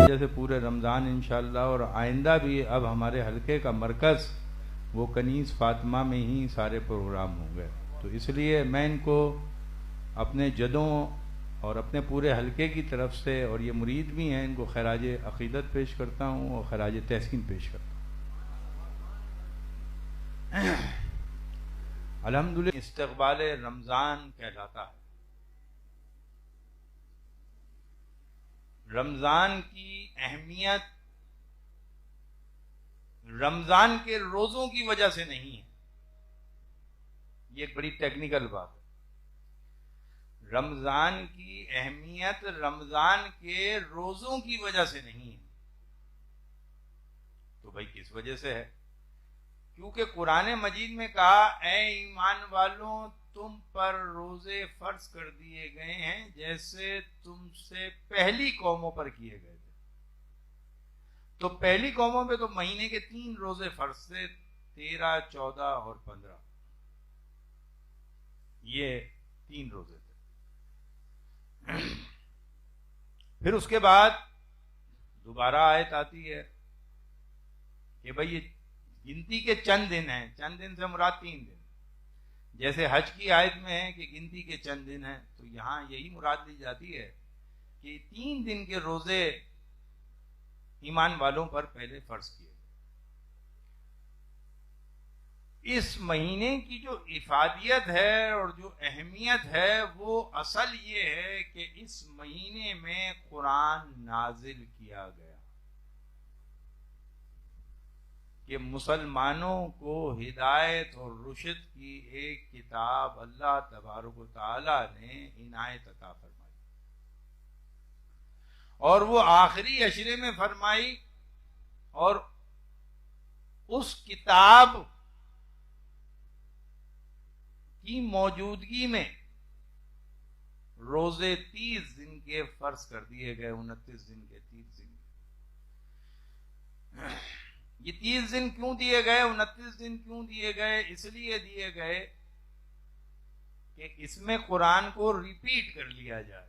جیسے پورے رمضان انشاءاللہ اور آئندہ بھی اب ہمارے حلقے کا مرکز وہ کنیز فاطمہ میں ہی سارے پروگرام ہوں گے. تو اس لیے میں ان کو اپنے جدوں اور اپنے پورے حلقے کی طرف سے، اور یہ مرید بھی ہیں، ان کو خراج عقیدت پیش کرتا ہوں اور خراج تحسین پیش کرتا ہوں. الحمدللہ استقبال رمضان کہلاتا ہے. رمضان کی اہمیت رمضان کے روزوں کی وجہ سے نہیں ہے. یہ ایک بڑی ٹیکنیکل بات ہے. رمضان کی اہمیت رمضان کے روزوں کی وجہ سے نہیں ہے. تو بھائی کس وجہ سے ہے؟ کیونکہ قرآن مجید میں کہا اے ایمان والوں تم پر روزے فرض کر دیے گئے ہیں جیسے تم سے پہلی قوموں پر کیے گئے تھے. تو پہلی قوموں پہ تو مہینے کے 3 روزے فرض تھے، 13، 14 اور 15. یہ 3 روزے تھے. پھر اس کے بعد دوبارہ آیت آتی ہے کہ بھئی یہ گنتی کے چند دن ہیں. چند دن سے مراد 3 دن. جیسے حج کی آیت میں ہے کہ گنتی کے چند دن ہیں، تو یہاں یہی مراد لی جاتی ہے کہ 3 دن کے روزے ایمان والوں پر پہلے فرض کیے. اس مہینے کی جو افادیت ہے اور جو اہمیت ہے وہ اصل یہ ہے کہ اس مہینے میں قرآن نازل کیا گیا کہ مسلمانوں کو ہدایت اور رشد کی ایک کتاب اللہ تبارک و تعالی نے عنایت عطا فرمائی، اور وہ آخری عشرے میں فرمائی. اور اس کتاب کی موجودگی میں روزے 30 دن کے فرض کر دیے گئے. 29 دن کے 30 دن یہ 30 دن کیوں دیے گئے، 29 دن کیوں دیے گئے؟ اس لیے دیے گئے کہ اس میں قرآن کو ریپیٹ کر لیا جائے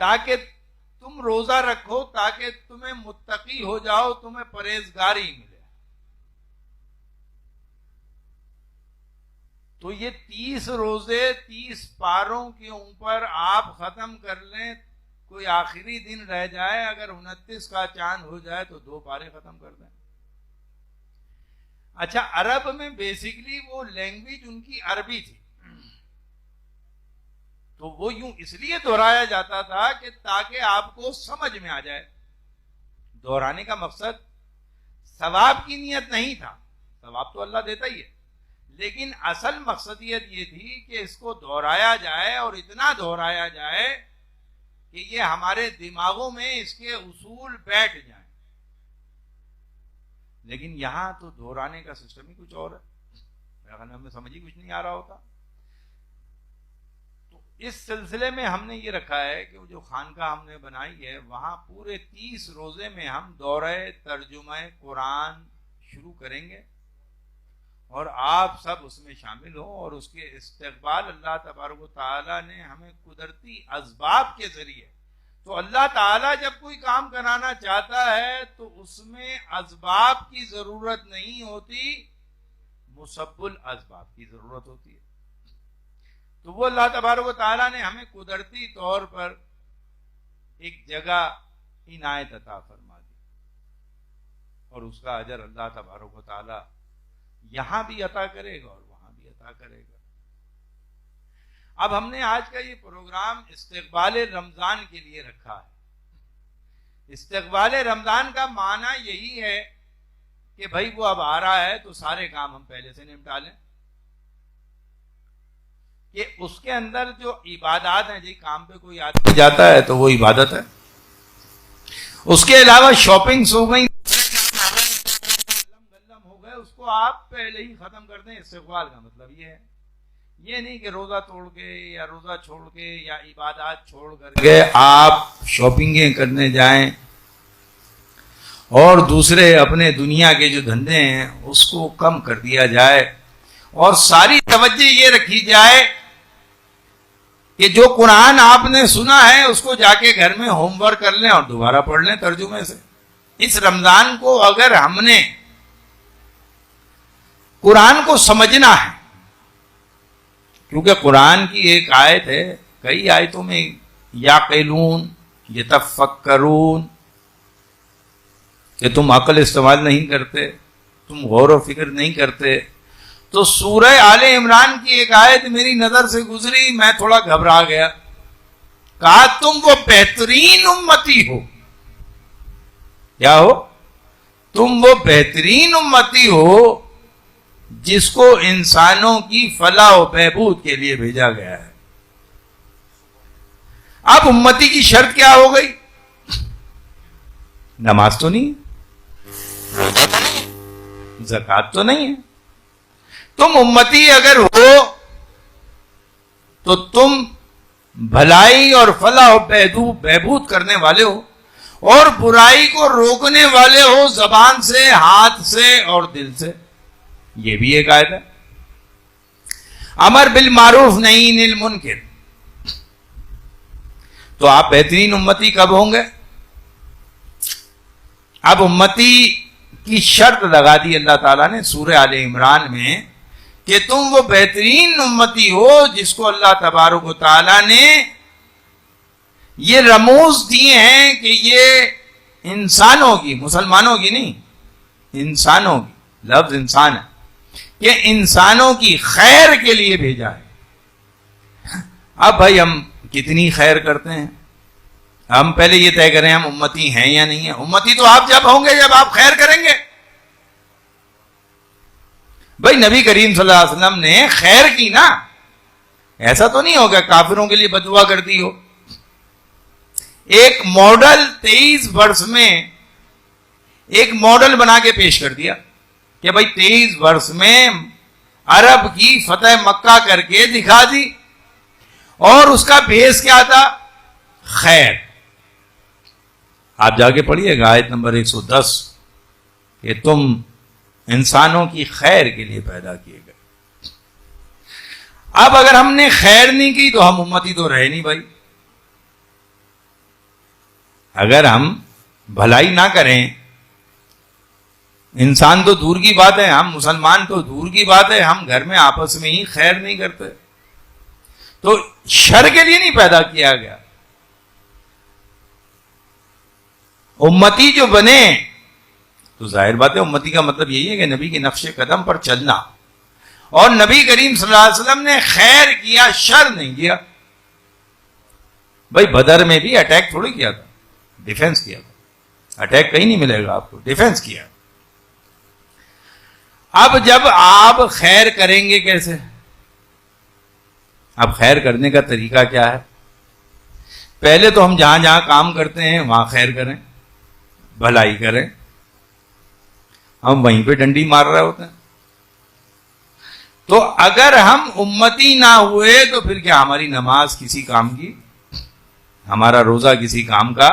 تاکہ تم روزہ رکھو، تاکہ تمہیں متقی ہو جاؤ، تمہیں پرہیزگاری ملے. تو یہ 30 روزے 30 پاروں کے اوپر آپ ختم کر لیں. کوئی آخری دن رہ جائے، اگر 29 کا چاند ہو جائے تو 2 پارے ختم کر دیں. اچھا، عرب میں بیسیکلی وہ لینگویج ان کی عربی تھی، تو وہ یوں اس لیے دہرایا جاتا تھا کہ تاکہ آپ کو سمجھ میں آ جائے. دہرانے کا مقصد ثواب کی نیت نہیں تھا، ثواب تو اللہ دیتا ہی ہے، لیکن اصل مقصدیت یہ تھی کہ اس کو دہرایا جائے، اور اتنا دہرایا جائے کہ یہ ہمارے دماغوں میں اس کے اصول بیٹھ جائیں. لیکن یہاں تو دہرانے کا سسٹم ہی کچھ اور ہے. میرا خیال ہمیں سمجھ ہی کچھ نہیں آ رہا ہوتا. تو اس سلسلے میں ہم نے یہ رکھا ہے کہ وہ جو خانقاہ ہم نے بنائی ہے وہاں پورے 30 روزے میں ہم دورہ ترجمہ قرآن شروع کریں گے، اور آپ سب اس میں شامل ہوں. اور اس کے استقبال اللہ تبارک و تعالیٰ نے ہمیں قدرتی اسباب کے ذریعے، تو اللہ تعالیٰ جب کوئی کام کرانا چاہتا ہے تو اس میں اسباب کی ضرورت نہیں ہوتی، مسبب الاسباب کی ضرورت ہوتی ہے. تو وہ اللہ تبارک و تعالیٰ نے ہمیں قدرتی طور پر ایک جگہ عنایت عطا فرما دی، اور اس کا اجر اللہ تبارک و تعالیٰ یہاں بھی عطا کرے گا اور وہاں بھی عطا کرے گا. اب ہم نے آج کا یہ پروگرام استقبال رمضان کے لیے رکھا ہے. استقبال رمضان کا معنی یہی ہے کہ بھائی وہ اب آ رہا ہے تو سارے کام ہم پہلے سے نمٹا لیں، کہ اس کے اندر جو عبادات ہیں، جی کام پہ کوئی آدمی جاتا ہے تو وہ عبادت ہے. اس کے علاوہ شاپنگز ہو گئی، اس کو آپ پہلے ہی ختم کر دیں. استقبال کا مطلب یہ ہے، یہ نہیں کہ روزہ توڑ کے یا روزہ چھوڑ کے یا عبادات چھوڑ کر کے آپ شاپنگیں کرنے جائیں اور دوسرے اپنے دنیا کے جو دھندے ہیں اس کو کم کر دیا جائے، اور ساری توجہ یہ رکھی جائے کہ جو قرآن آپ نے سنا ہے اس کو جا کے گھر میں ہوم ورک کر لیں اور دوبارہ پڑھ لیں ترجمے سے. اس رمضان کو اگر ہم نے قرآن کو سمجھنا ہے، کیونکہ قرآن کی ایک آیت ہے، کئی آیتوں میں یعقلون، یتفکرون، کہ تم عقل استعمال نہیں کرتے، تم غور و فکر نہیں کرتے. تو سورہ آل عمران کی ایک آیت میری نظر سے گزری، میں تھوڑا گھبرا گیا. کہا تم وہ بہترین امتی ہو. کیا ہو؟ تم وہ بہترین امتی ہو جس کو انسانوں کی فلاح و بہبود کے لیے بھیجا گیا ہے. اب امتی کی شرط کیا ہو گئی؟ نماز تو نہیں ہے، زکوٰۃ تو نہیں ہے. تم امتی اگر ہو تو تم بھلائی اور فلاح و بہبود کرنے والے ہو اور برائی کو روکنے والے ہو، زبان سے، ہاتھ سے اور دل سے. یہ بھی ایک آیت ہے. امر بالمعروف نہی عن المنکر. تو آپ بہترین امتی کب ہوں گے؟ اب امتی کی شرط لگا دی اللہ تعالیٰ نے سورہ آل عمران میں کہ تم وہ بہترین امتی ہو جس کو اللہ تبارک و تعالیٰ نے یہ رموز دیے ہیں کہ یہ انسانوں کی، مسلمانوں کی نہیں، انسانوں کی، لفظ انسان ہے، کہ انسانوں کی خیر کے لیے بھیجا ہے. اب بھائی ہم کتنی خیر کرتے ہیں؟ ہم پہلے یہ طے کریں ہم امتی ہیں یا نہیں ہیں. امتی تو آپ جب ہوں گے جب آپ خیر کریں گے. بھائی نبی کریم صلی اللہ علیہ وسلم نے خیر کی نا، ایسا تو نہیں ہوگا کافروں کے لیے بددعا کر دی ہو. ایک ماڈل 23 برس میں ایک ماڈل بنا کے پیش کر دیا کہ بھائی 23 برس میں عرب کی فتح مکہ کر کے دکھا دی، اور اس کا بیس کیا تھا؟ خیر. آپ جا کے پڑھیے گا آیت نمبر 110 کہ تم انسانوں کی خیر کے لیے پیدا کیے گئے. اب اگر ہم نے خیر نہیں کی تو ہم امتی تو رہے نہیں بھائی. اگر ہم بھلائی نہ کریں، انسان تو دور کی بات ہے، ہم مسلمان تو دور کی بات ہے، ہم گھر میں آپس میں ہی خیر نہیں کرتے تو شر کے لیے نہیں پیدا کیا گیا. امتی جو بنے تو ظاہر بات ہے امتی کا مطلب یہی ہے کہ نبی کے نقش قدم پر چلنا. اور نبی کریم صلی اللہ علیہ وسلم نے خیر کیا، شر نہیں کیا. بھائی بدر میں بھی اٹیک تھوڑی کیا تھا، ڈیفنس کیا تھا. اٹیک کہیں نہیں ملے گا آپ کو، ڈیفنس کیا. اب جب آپ خیر کریں گے کیسے؟ اب خیر کرنے کا طریقہ کیا ہے؟ پہلے تو ہم جہاں جہاں کام کرتے ہیں وہاں خیر کریں، بھلائی کریں. ہم وہیں پہ ڈنڈی مار رہے ہوتے ہیں. تو اگر ہم امتی نہ ہوئے تو پھر کیا ہماری نماز کسی کام کی، ہمارا روزہ کسی کام کا،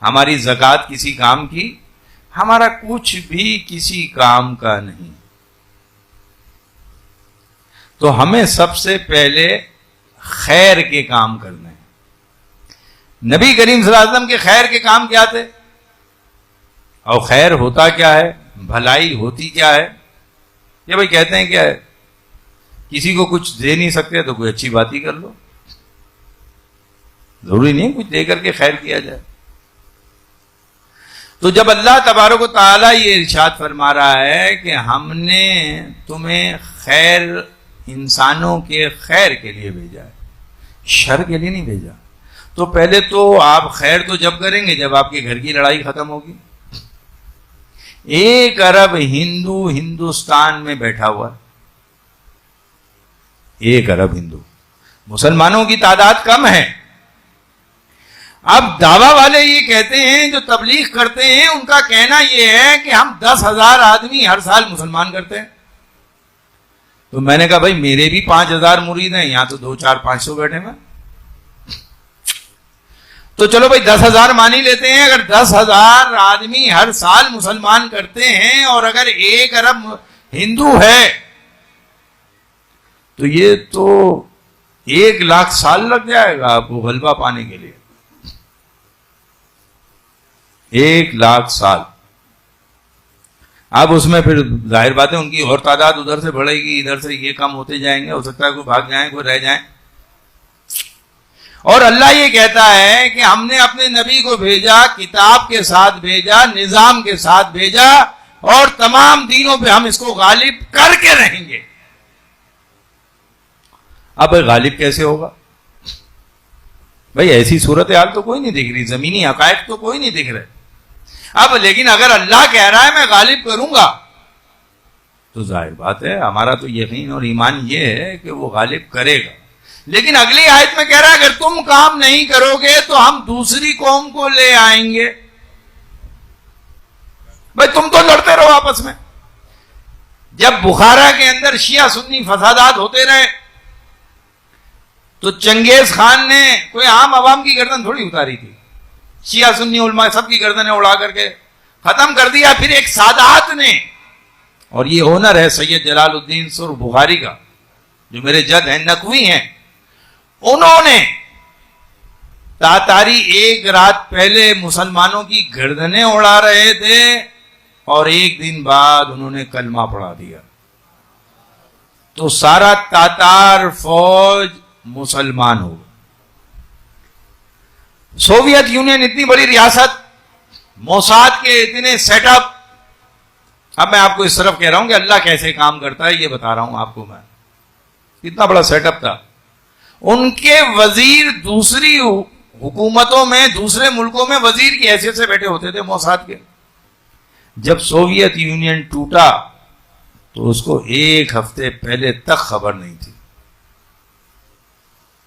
ہماری زکوٰۃ کسی کام کی، ہمارا کچھ بھی کسی کام کا نہیں. تو ہمیں سب سے پہلے خیر کے کام کرنے ہیں. نبی کریم صلی اللہ علیہ وسلم کے خیر کے کام کیا تھے؟ اور خیر ہوتا کیا ہے؟ بھلائی ہوتی کیا ہے؟ یہ بھائی کہتے ہیں کیا ہے، کسی کو کچھ دے نہیں سکتے تو کوئی اچھی بات ہی کر لو. ضروری نہیں کچھ دے کر کے خیر کیا جائے. تو جب اللہ تبارک و تعالیٰ یہ ارشاد فرما رہا ہے کہ ہم نے تمہیں خیر، انسانوں کے خیر کے لیے بھیجا ہے، شر کے لیے نہیں بھیجا، تو پہلے تو آپ خیر تو جب کریں گے جب آپ کے گھر کی لڑائی ختم ہوگی. 1 ارب ہندو ہندوستان میں بیٹھا ہوا ہے، 1 ارب ہندو، مسلمانوں کی تعداد کم ہے. اب دعویٰ والے یہ کہتے ہیں، جو تبلیغ کرتے ہیں ان کا کہنا یہ ہے کہ ہم 10,000 آدمی ہر سال مسلمان کرتے ہیں. تو میں نے کہا بھائی میرے بھی 5,000 مرید ہیں، یہاں تو 200, 400, 500 بیٹھے ہیں. تو چلو بھائی 10,000 مان ہی لیتے ہیں. اگر 10,000 آدمی ہر سال مسلمان کرتے ہیں اور اگر 1 ارب ہندو ہے تو یہ تو 1,00,000 سال لگ جائے گا آپ کو غلبہ پانے کے لیے. 1,00,000 سال. اب اس میں پھر ظاہر بات ہے ان کی اور تعداد ادھر سے بڑھے گی، ادھر سے یہ کم ہوتے جائیں گے، ہو سکتا ہے کوئی بھاگ جائیں، کوئی رہ جائیں. اور اللہ یہ کہتا ہے کہ ہم نے اپنے نبی کو بھیجا، کتاب کے ساتھ بھیجا، نظام کے ساتھ بھیجا، اور تمام دینوں پہ ہم اس کو غالب کر کے رہیں گے. اب غالب کیسے ہوگا بھائی؟ ایسی صورتحال تو کوئی نہیں دکھ رہی، زمینی حقائق تو کوئی نہیں دکھ رہے. اب لیکن اگر اللہ کہہ رہا ہے میں غالب کروں گا، تو ظاہر بات ہے ہمارا تو یقین اور ایمان یہ ہے کہ وہ غالب کرے گا. لیکن اگلی آیت میں کہہ رہا ہے اگر تم کام نہیں کرو گے تو ہم دوسری قوم کو لے آئیں گے. بھائی تم تو لڑتے رہو آپس میں. جب بخارا کے اندر شیعہ سنی فسادات ہوتے رہے تو چنگیز خان نے کوئی عام عوام کی گردن تھوڑی اتاری تھی، شیعہ سنی علماء سب کی گردنیں اڑا کر کے ختم کر دیا. پھر ایک سادات نے، اور یہ ہنر ہے سید جلال الدین سر بخاری کا جو میرے جد ہیں، نقوی ہیں، انہوں نے تاتاری ایک رات پہلے مسلمانوں کی گردنیں اڑا رہے تھے اور ایک دن بعد انہوں نے کلمہ پڑھا دیا تو سارا تاتار فوج مسلمان ہو. سوویت یونین اتنی بڑی ریاست، موساد کے اتنے سیٹ اپ. اب میں آپ کو اس طرف کہہ رہا ہوں کہ اللہ کیسے کام کرتا ہے، یہ بتا رہا ہوں آپ کو. میں اتنا بڑا سیٹ اپ تھا. ان کے وزیر دوسری حکومتوں میں، دوسرے ملکوں میں وزیر کی حیثیت سے بیٹھے ہوتے تھے موساد کے. جب سوویت یونین ٹوٹا تو اس کو ایک ہفتے پہلے تک خبر نہیں تھی.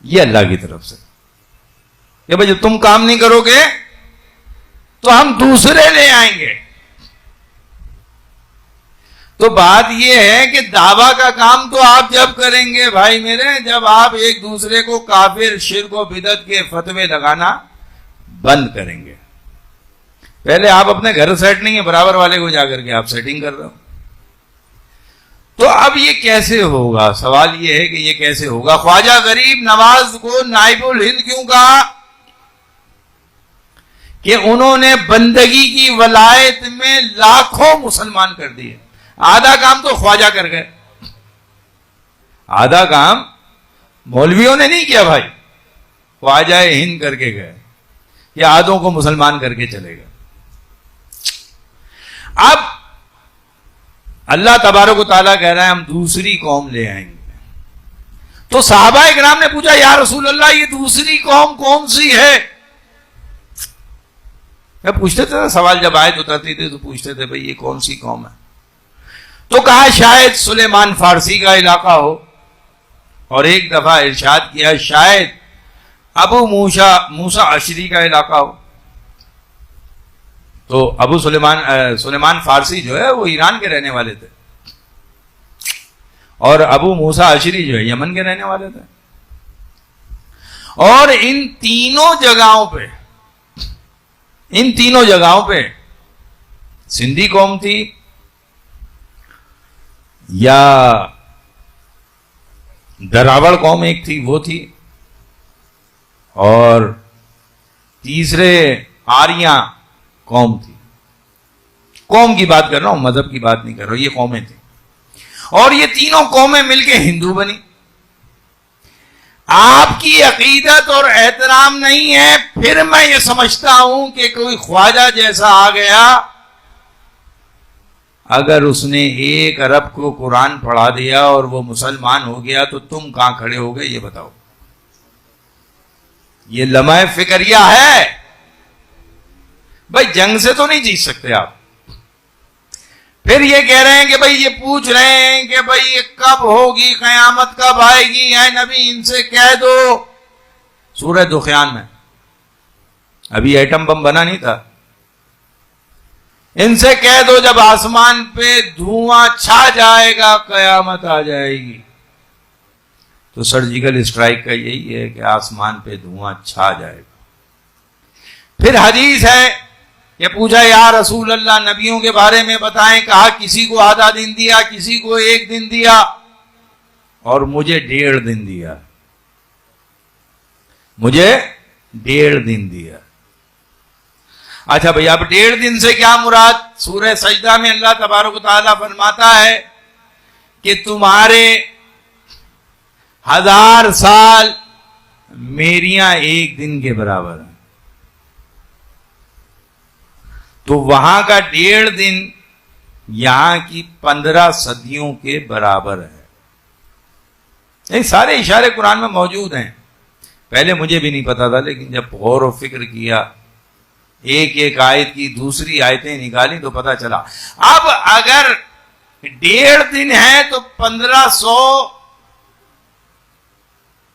یہ اللہ کی طرف سے کہ بھائی جب تم کام نہیں کرو گے تو ہم دوسرے لے آئیں گے. تو بات یہ ہے کہ دعویٰ کا کام تو آپ جب کریں گے بھائی میرے، جب آپ ایک دوسرے کو کافر، شرک و بدعت کے فتوے لگانا بند کریں گے. پہلے آپ اپنے گھر سیٹ نہیں ہے، برابر والے کو جا کر کے آپ سیٹنگ کر رہے ہو. تو اب یہ کیسے ہوگا؟ سوال یہ ہے کہ یہ کیسے ہوگا؟ خواجہ غریب نواز کو نائب الہند کیوں کہا؟ کہ انہوں نے بندگی کی ولایت میں لاکھوں مسلمان کر دیے. آدھا کام تو خواجہ کر گئے، آدھا کام مولویوں نے نہیں کیا بھائی، خواجہ ہند کر کے گئے، یا آدھوں کو مسلمان کر کے چلے گئے. اب اللہ تبارک و تعالیٰ کہہ رہا ہے ہم دوسری قوم لے آئیں گے. تو صحابہ کرام نے پوچھا یا رسول اللہ یہ دوسری قوم کون سی ہے؟ پوچھتے تھے سوال، جب آیت اترتی تھی تو پوچھتے تھے بھئی یہ کون سی قوم ہے؟ تو کہا شاید سلیمان فارسی کا علاقہ ہو، اور ایک دفعہ ارشاد کیا شاید ابو موسیٰ اشری کا علاقہ ہو. تو ابو سلیمان فارسی جو ہے وہ ایران کے رہنے والے تھے، اور ابو موسیٰ اشری جو ہے یمن کے رہنے والے تھے. اور ان تینوں جگہوں پہ سندھی قوم تھی، یا دراوڑ قوم ایک تھی وہ تھی، اور تیسرے آریاں قوم تھی. قوم کی بات کر رہا ہوں، مذہب کی بات نہیں کر رہا ہوں، یہ قومیں تھیں. اور یہ تینوں قومیں مل کے ہندو بنی. آپ کی عقیدت اور احترام نہیں ہے، پھر میں یہ سمجھتا ہوں کہ کوئی خواجہ جیسا آ گیا، اگر اس نے 1 ارب کو قرآن پڑھا دیا اور وہ مسلمان ہو گیا تو تم کہاں کھڑے ہو گئے یہ بتاؤ. یہ لمحہ فکریہ ہے بھائی، جنگ سے تو نہیں جیت سکتے آپ. پھر یہ کہہ رہے ہیں کہ بھئی یہ پوچھ رہے ہیں کہ بھئی یہ کب ہوگی، قیامت کب آئے گی؟ اے نبی ان سے کہہ دو، سورہ دخان میں، ابھی ایٹم بم بنا نہیں تھا، ان سے کہہ دو جب آسمان پہ دھواں چھا جائے گا قیامت آ جائے گی. تو سرجیکل اسٹرائک کا یہی ہے کہ آسمان پہ دھواں چھا جائے گا. پھر حدیث ہے کہ پوچھا یا رسول اللہ نبیوں کے بارے میں بتائیں، کہا کسی کو آدھا دن دیا، کسی کو 1 دن دیا، اور مجھے 1.5 دن دیا. مجھے 1.5 دن دیا. اچھا بھئی اب 1.5 دن سے کیا مراد؟ سورہ سجدہ میں اللہ تبارک و تعالیٰ فرماتا ہے کہ تمہارے 1000 سال میریاں 1 دن کے برابر ہیں. تو وہاں کا 1.5 دن یہاں کی 15 صدیوں کے برابر ہے. یہ سارے اشارے قرآن میں موجود ہیں. پہلے مجھے بھی نہیں پتا تھا، لیکن جب غور و فکر کیا، ایک ایک آیت کی دوسری آیتیں نکالی تو پتا چلا. اب اگر 1.5 دن ہے تو 1500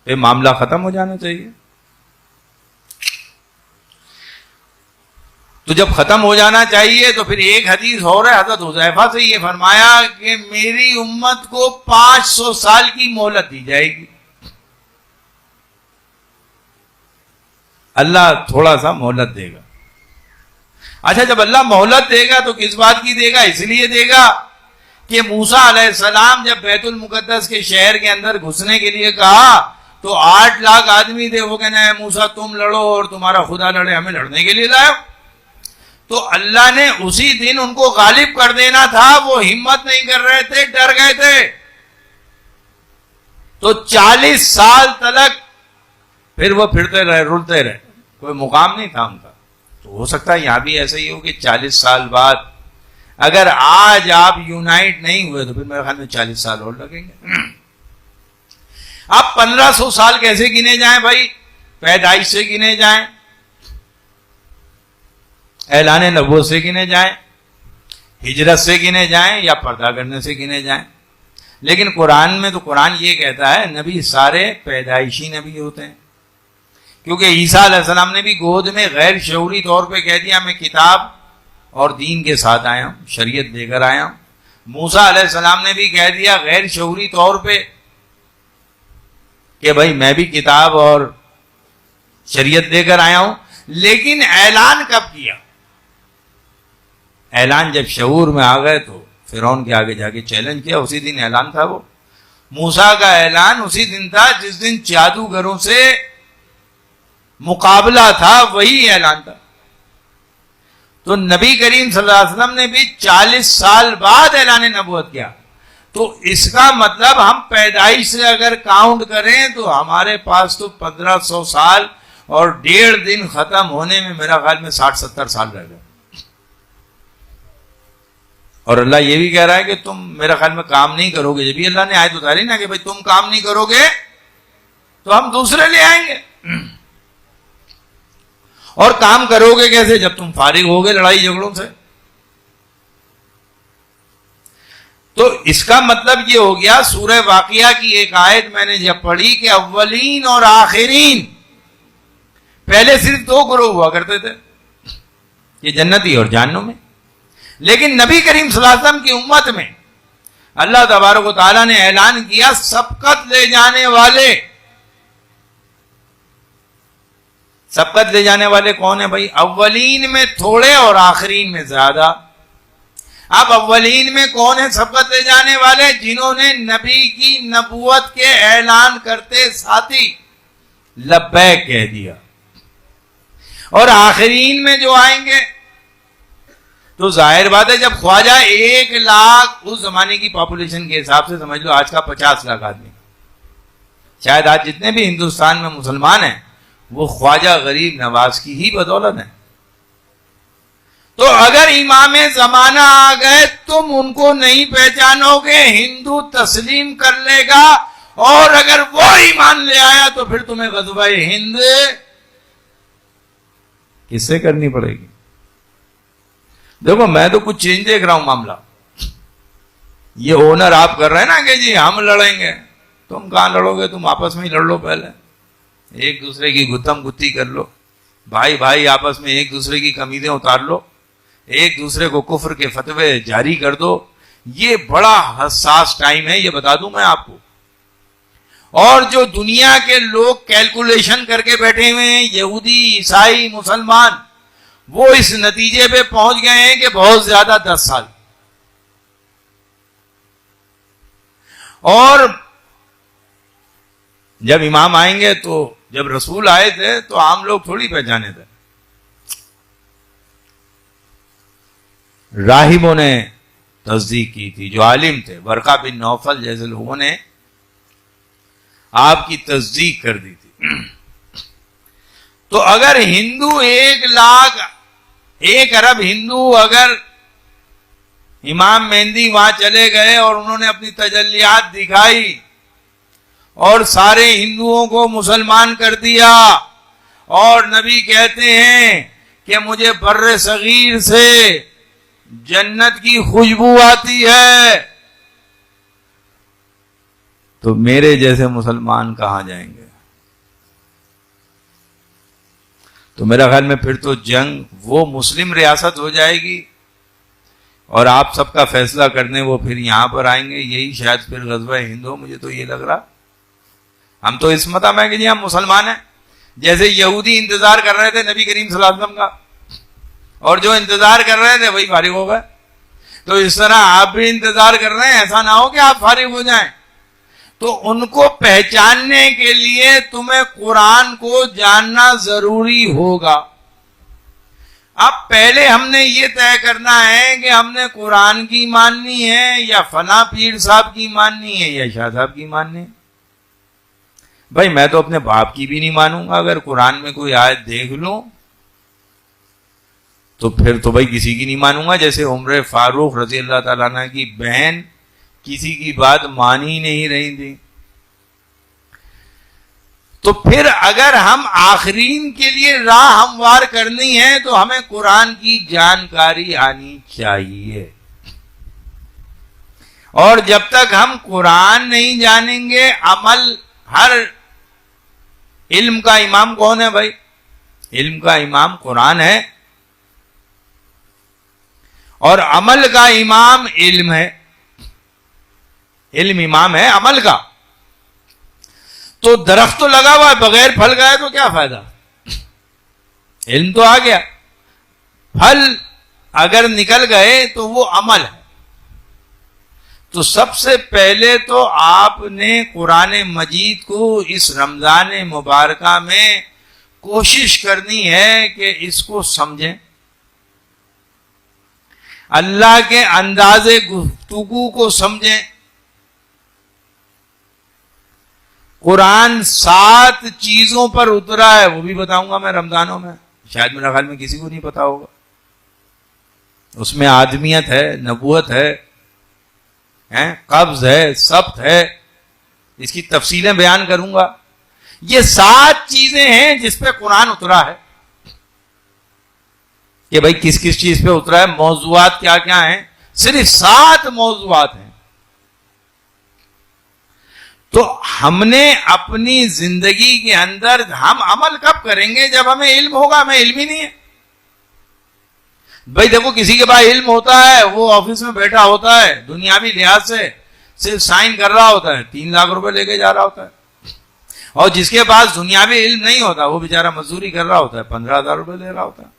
پہ معاملہ ختم ہو جانا چاہیے. تو جب ختم ہو جانا چاہیے تو پھر ایک حدیث ہو رہا ہے، حضرت حذیفہ سے یہ فرمایا کہ میری امت کو 500 سال کی مہلت دی جائے گی. اللہ تھوڑا سا مہلت دے گا. اچھا جب اللہ مہلت دے گا تو کس بات کی دے گا؟ اس لیے دے گا کہ موسیٰ علیہ السلام جب بیت المقدس کے شہر کے اندر گھسنے کے لیے کہا تو 8 لاکھ آدمی تھے. وہ کہنا ہے موسیٰ تم لڑو اور تمہارا خدا لڑے، ہمیں لڑنے کے لیے لائے. تو اللہ نے اسی دن ان کو غالب کر دینا تھا. وہ ہمت نہیں کر رہے تھے، ڈر گئے تھے. تو 40 سال تلک پھر وہ پھرتے رہے، رلتے رہے، کوئی مقام نہیں تھا ان کا. تو ہو سکتا ہے یہاں بھی ایسا ہی ہو کہ 40 سال بعد اگر آج آپ یونائٹ نہیں ہوئے تو پھر میرے خیال میں 40 سال اور لگیں گے. اب 1500 سال کیسے گنے جائیں بھائی؟ پیدائش سے گنے جائیں، اعلان نبوت سے گنے جائیں، ہجرت سے گنے جائیں، یا پردہ کرنے سے گنے جائیں. لیکن قرآن میں تو قرآن یہ کہتا ہے نبی سارے پیدائشی نبی ہوتے ہیں. کیونکہ عیسیٰ علیہ السلام نے بھی گود میں غیر شعوری طور پہ کہہ دیا میں کتاب اور دین کے ساتھ آیا ہوں، شریعت دے کر آیا ہوں. موسیٰ علیہ السلام نے بھی کہہ دیا غیر شعوری طور پہ کہ بھائی میں بھی کتاب اور شریعت دے کر آیا ہوں. لیکن اعلان کب کیا؟ اعلان جب شعور میں آ گئے تو فرعون کے آگے جا کے چیلنج کیا. اسی دن اعلان تھا. وہ موسیٰ کا اعلان اسی دن تھا جس دن جادوگروں سے مقابلہ تھا، وہی اعلان تھا. تو نبی کریم صلی اللہ علیہ وسلم نے بھی 40 سال بعد اعلان نبوت کیا. تو اس کا مطلب ہم پیدائش سے اگر کاؤنٹ کریں تو ہمارے پاس تو 1500 سال اور 1.5 دن ختم ہونے میں میرا خیال میں 60-70 سال رہ گئے. اور اللہ یہ بھی کہہ رہا ہے کہ تم میرا خیال میں کام نہیں کرو گے. جب بھی اللہ نے آیت اتاری نا کہ بھائی تم کام نہیں کرو گے تو ہم دوسرے لے آئیں گے. اور کام کرو گے کیسے؟ جب تم فارغ ہوگے لڑائی جھگڑوں سے. تو اس کا مطلب یہ ہو گیا سورہ واقعہ کی ایک آیت میں نے جب پڑھی کہ اولین اور آخرین، پہلے صرف 2 گروہ ہوا کرتے تھے، یہ جنتی اور جہنمی. لیکن نبی کریم صلی اللہ علیہ وسلم کی امت میں اللہ تبارک و تعالیٰ نے اعلان کیا سبقت لے جانے والے. سبقت لے جانے والے کون ہیں بھائی؟ اولین میں تھوڑے اور آخرین میں زیادہ. اب اولین میں کون ہیں سبقت لے جانے والے؟ جنہوں نے نبی کی نبوت کے اعلان کرتے ساتھی لبیک کہہ دیا. اور آخرین میں جو آئیں گے تو ظاہر بات ہے جب خواجہ 1 لاکھ اس زمانے کی پاپولیشن کے حساب سے سمجھ لو آج کا 50 لاکھ آدمی، شاید آج جتنے بھی ہندوستان میں مسلمان ہیں وہ خواجہ غریب نواز کی ہی بدولت ہیں. تو اگر امام زمانہ آ گئے تم ان کو نہیں پہچانو گے، ہندو تسلیم کر لے گا، اور اگر وہ ایمان لے آیا تو پھر تمہیں غزوہ ہند کس سے کرنی پڑے گی. دیکھو میں تو کچھ چینج دیکھ رہا ہوں معاملہ. یہ اونر آپ کر رہے ہیں نا کہ جی ہم لڑیں گے، تم کہاں لڑو گے؟ تم آپس میں ہی لڑ لو، پہلے ایک دوسرے کی گتم گتی کر لو، بھائی بھائی آپس میں ایک دوسرے کی قمیضیں اتار لو، ایک دوسرے کو کفر کے فتوے جاری کر دو. یہ بڑا حساس ٹائم ہے، یہ بتا دوں میں آپ کو. اور جو دنیا کے لوگ کیلکولیشن کر کے بیٹھے ہوئے ہیں، یہودی، عیسائی، مسلمان، وہ اس نتیجے پہ پہنچ گئے ہیں کہ بہت زیادہ 10 سال. اور جب امام آئیں گے تو جب رسول آئے تھے تو عام لوگ تھوڑی پہچانے تھے. راہبوں نے تصدیق کی تھی، جو عالم تھے، ورقہ بن نوفل جیسے لوگوں نے آپ کی تصدیق کر دی تھی. تو اگر ہندو 1 ارب ہندو اگر امام مہندی وہاں چلے گئے اور انہوں نے اپنی تجلیات دکھائی اور سارے ہندوؤں کو مسلمان کر دیا، اور نبی کہتے ہیں کہ مجھے بر صغیر سے جنت کی خوشبو آتی ہے، تو میرے جیسے مسلمان کہاں جائیں گے؟ تو میرا خیال میں پھر تو جنگ وہ مسلم ریاست ہو جائے گی، اور آپ سب کا فیصلہ کرنے وہ پھر یہاں پر آئیں گے. یہی شاید پھر غزوہ ہند ہو، مجھے تو یہ لگ رہا. ہم تو اس متا میں کہ جی ہم مسلمان ہیں، جیسے یہودی انتظار کر رہے تھے نبی کریم صلی اللہ علیہ وسلم کا، اور جو انتظار کر رہے تھے وہی فارغ ہو گئے. تو اس طرح آپ بھی انتظار کر رہے ہیں، ایسا نہ ہو کہ آپ فارغ ہو جائیں. تو ان کو پہچاننے کے لیے تمہیں قرآن کو جاننا ضروری ہوگا. اب پہلے ہم نے یہ طے کرنا ہے کہ ہم نے قرآن کی ماننی ہے یا فلاں پیر صاحب کی ماننی ہے یا شاہ صاحب کی ماننی ہے. بھائی میں تو اپنے باپ کی بھی نہیں مانوں گا. اگر قرآن میں کوئی آیت دیکھ لوں تو پھر تو بھائی کسی کی نہیں مانوں گا. جیسے عمر فاروق رضی اللہ تعالیٰ عنہ کی بہن کسی کی بات مان ہی نہیں رہی تھی. تو پھر اگر ہم آخرین کے لیے راہ ہموار کرنی ہے تو ہمیں قرآن کی جانکاری آنی چاہیے. اور جب تک ہم قرآن نہیں جانیں گے، عمل، ہر علم کا امام کون ہے بھائی؟ علم کا امام قرآن ہے، اور عمل کا امام علم ہے. علم امام ہے عمل کا. تو درخت تو لگا ہوا ہے، بغیر پھل گئے تو کیا فائدہ؟ علم تو آ گیا، پھل اگر نکل گئے تو وہ عمل ہے. تو سب سے پہلے تو آپ نے قرآن مجید کو اس رمضان مبارکہ میں کوشش کرنی ہے کہ اس کو سمجھیں، اللہ کے انداز گفتگو کو سمجھیں. قرآن 7 چیزوں پر اترا ہے، وہ بھی بتاؤں گا میں رمضانوں میں، شاید میرا خیال میں کسی کو نہیں پتا ہوگا. اس میں آدمیت ہے، نبوت ہے، قبض ہے، سبت ہے. اس کی تفصیلیں بیان کروں گا. یہ 7 چیزیں ہیں جس پہ قرآن اترا ہے کہ بھائی کس کس چیز پہ اترا ہے، موضوعات کیا کیا ہیں. صرف 7 موضوعات ہیں. تو ہم نے اپنی زندگی کے اندر ہم عمل کب کریں گے؟ جب ہمیں علم ہوگا. ہمیں علم ہی نہیں ہے بھائی. دیکھو کسی کے پاس علم ہوتا ہے، وہ آفس میں بیٹھا ہوتا ہے، دنیاوی لحاظ سے صرف سائن کر رہا ہوتا ہے، 3 لاکھ روپے لے کے جا رہا ہوتا ہے. اور جس کے پاس دنیاوی علم نہیں ہوتا وہ بیچارہ مزدوری کر رہا ہوتا ہے، 15,000 روپے لے رہا ہوتا ہے.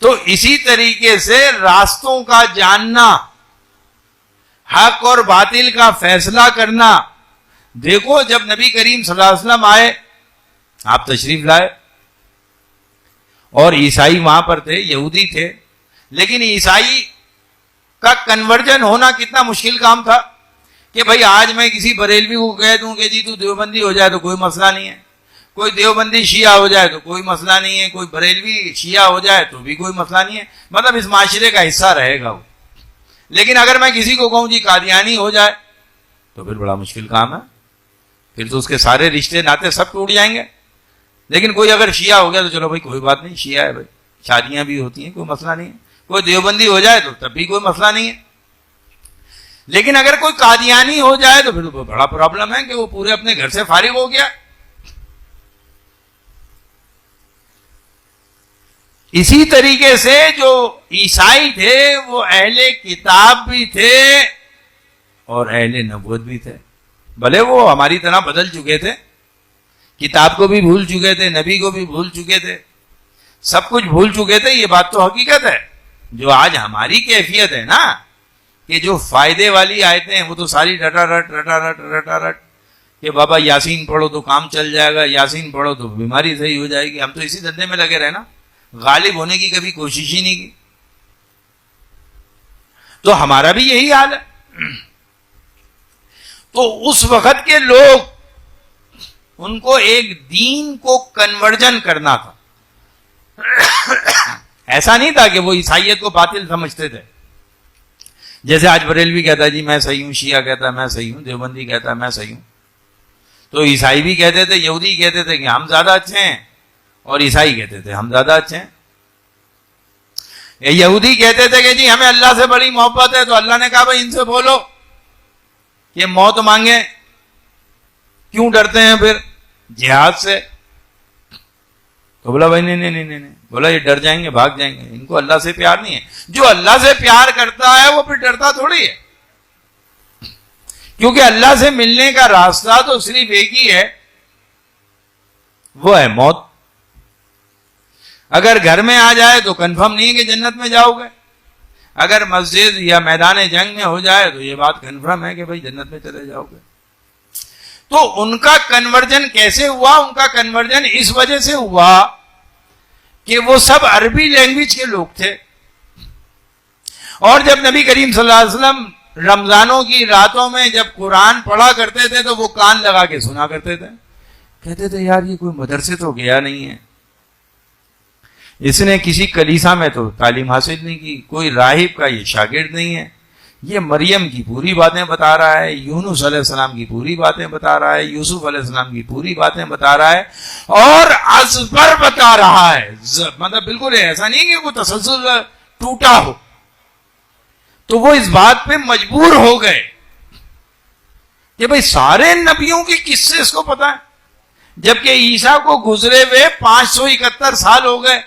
تو اسی طریقے سے راستوں کا جاننا، حق اور باطل کا فیصلہ کرنا. دیکھو جب نبی کریم صلی اللہ علیہ وسلم آئے، آپ تشریف لائے، اور عیسائی وہاں پر تھے، یہودی تھے، لیکن عیسائی کا کنورجن ہونا کتنا مشکل کام تھا کہ بھائی آج میں کسی بریلوی کو کہہ دوں کہ جی تو دیوبندی ہو جائے تو کوئی مسئلہ نہیں ہے، کوئی دیوبندی شیعہ ہو جائے تو کوئی مسئلہ نہیں ہے، کوئی بریلوی شیعہ ہو جائے تو بھی کوئی مسئلہ نہیں ہے. مطلب اس معاشرے کا حصہ رہے گا وہ. لیکن اگر میں کسی کو کہوں جی قادیانی ہو جائے تو پھر بڑا مشکل کام ہے. پھر تو اس کے سارے رشتے ناطے سب ٹوٹ جائیں گے. لیکن کوئی اگر شیعہ ہو گیا تو چلو بھائی کوئی بات نہیں، شیعہ ہے بھائی، شادیاں بھی ہوتی ہیں، کوئی مسئلہ نہیں ہے. کوئی دیوبندی ہو جائے تو تب بھی کوئی مسئلہ نہیں ہے. لیکن اگر کوئی قادیانی ہو جائے تو پھر بڑا پرابلم ہے کہ وہ پورے اپنے گھر سے فارغ ہو گیا. اسی طریقے سے جو عیسائی تھے وہ اہل کتاب بھی تھے اور اہل نبوت بھی تھے. بھلے وہ ہماری طرح بدل چکے تھے، کتاب کو بھی بھول چکے تھے، نبی کو بھی بھول چکے تھے، سب کچھ بھول چکے تھے. یہ بات تو حقیقت ہے. جو آج ہماری کیفیت ہے نا کہ جو فائدے والی آیتیں ہیں وہ تو ساری رٹا رٹ کہ بابا یاسین پڑھو تو کام چل جائے گا، یاسین پڑھو تو بیماری صحیح ہو جائے گی. ہم تو اسی دھندے میں لگے رہے نا، غالب ہونے کی کبھی کوشش ہی نہیں کی. تو ہمارا بھی یہی حال ہے. تو اس وقت کے لوگ، ان کو ایک دین کو کنورژن کرنا تھا. ایسا نہیں تھا کہ وہ عیسائیت کو باطل سمجھتے تھے. جیسے آج بریلوی کہتا ہے جی میں صحیح ہوں، شیعہ کہتا ہے میں صحیح ہوں، دیوبندی کہتا ہے میں صحیح ہوں. تو عیسائی بھی کہتے تھے، یہودی کہتے تھے کہ ہم زیادہ اچھے ہیں، اور عیسائی کہتے تھے ہم زیادہ اچھے ہیں. یہودی کہتے تھے کہ جی ہمیں اللہ سے بڑی محبت ہے، تو اللہ نے کہا بھائی ان سے بولو کہ موت مانگے. کیوں ڈرتے ہیں پھر جہاد سے؟ تو بولا بھائی نہیں، بولا یہ ڈر جائیں گے، بھاگ جائیں گے، ان کو اللہ سے پیار نہیں ہے. جو اللہ سے پیار کرتا ہے وہ پھر ڈرتا تھوڑی ہے، کیونکہ اللہ سے ملنے کا راستہ تو صرف ایک ہی ہے، وہ ہے موت. اگر گھر میں آ جائے تو کنفرم نہیں ہے کہ جنت میں جاؤ گے، اگر مسجد یا میدان جنگ میں ہو جائے تو یہ بات کنفرم ہے کہ بھائی جنت میں چلے جاؤ گے. تو ان کا کنورژن کیسے ہوا؟ ان کا کنورژن اس وجہ سے ہوا کہ وہ سب عربی لینگویج کے لوگ تھے، اور جب نبی کریم صلی اللہ علیہ وسلم رمضانوں کی راتوں میں جب قرآن پڑھا کرتے تھے تو وہ کان لگا کے سنا کرتے تھے. کہتے تھے یار یہ کوئی مدرسے تو گیا نہیں ہے، اس نے کسی کلیسا میں تو تعلیم حاصل نہیں کی، کوئی راہب کا یہ شاگرد نہیں ہے، یہ مریم کی پوری باتیں بتا رہا ہے، یونس علیہ السلام کی پوری باتیں بتا رہا ہے، یوسف علیہ السلام کی پوری باتیں بتا رہا ہے، اور ازبر بتا رہا ہے. مطلب بالکل ایسا نہیں کہ کوئی تسلسل ٹوٹا ہو. تو وہ اس بات پہ مجبور ہو گئے کہ بھئی سارے نبیوں کی قصے اس کو پتا ہے، جبکہ عیسیٰ کو گزرے ہوئے 571 سال ہو گئے.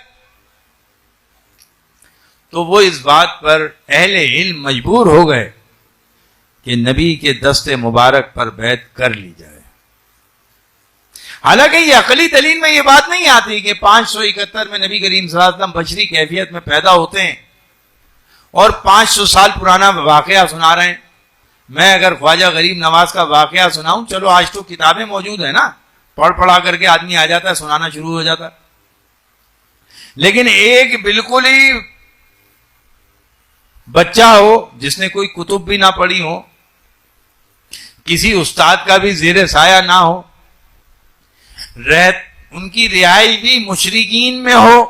تو وہ اس بات پر اہل علم مجبور ہو گئے کہ نبی کے دست مبارک پر بیعت کر لی جائے. حالانکہ یہ عقلی دلیل میں یہ بات نہیں آتی کہ 571 میں نبی کریم صلی اللہ علیہ وسلم بشری کیفیت میں پیدا ہوتے ہیں اور 500 سال پرانا واقعہ سنا رہے ہیں. میں اگر خواجہ غریب نواز کا واقعہ سناؤں، چلو آج تو کتابیں موجود ہیں نا، پڑھا کر کے آدمی آ جاتا ہے، سنانا شروع ہو جاتا ہے. لیکن ایک بالکل ہی بچہ ہو جس نے کوئی کتب بھی نہ پڑھی ہو، کسی استاد کا بھی زیر سایہ نہ ہو، ان کی رہائش بھی مشرکین میں ہو،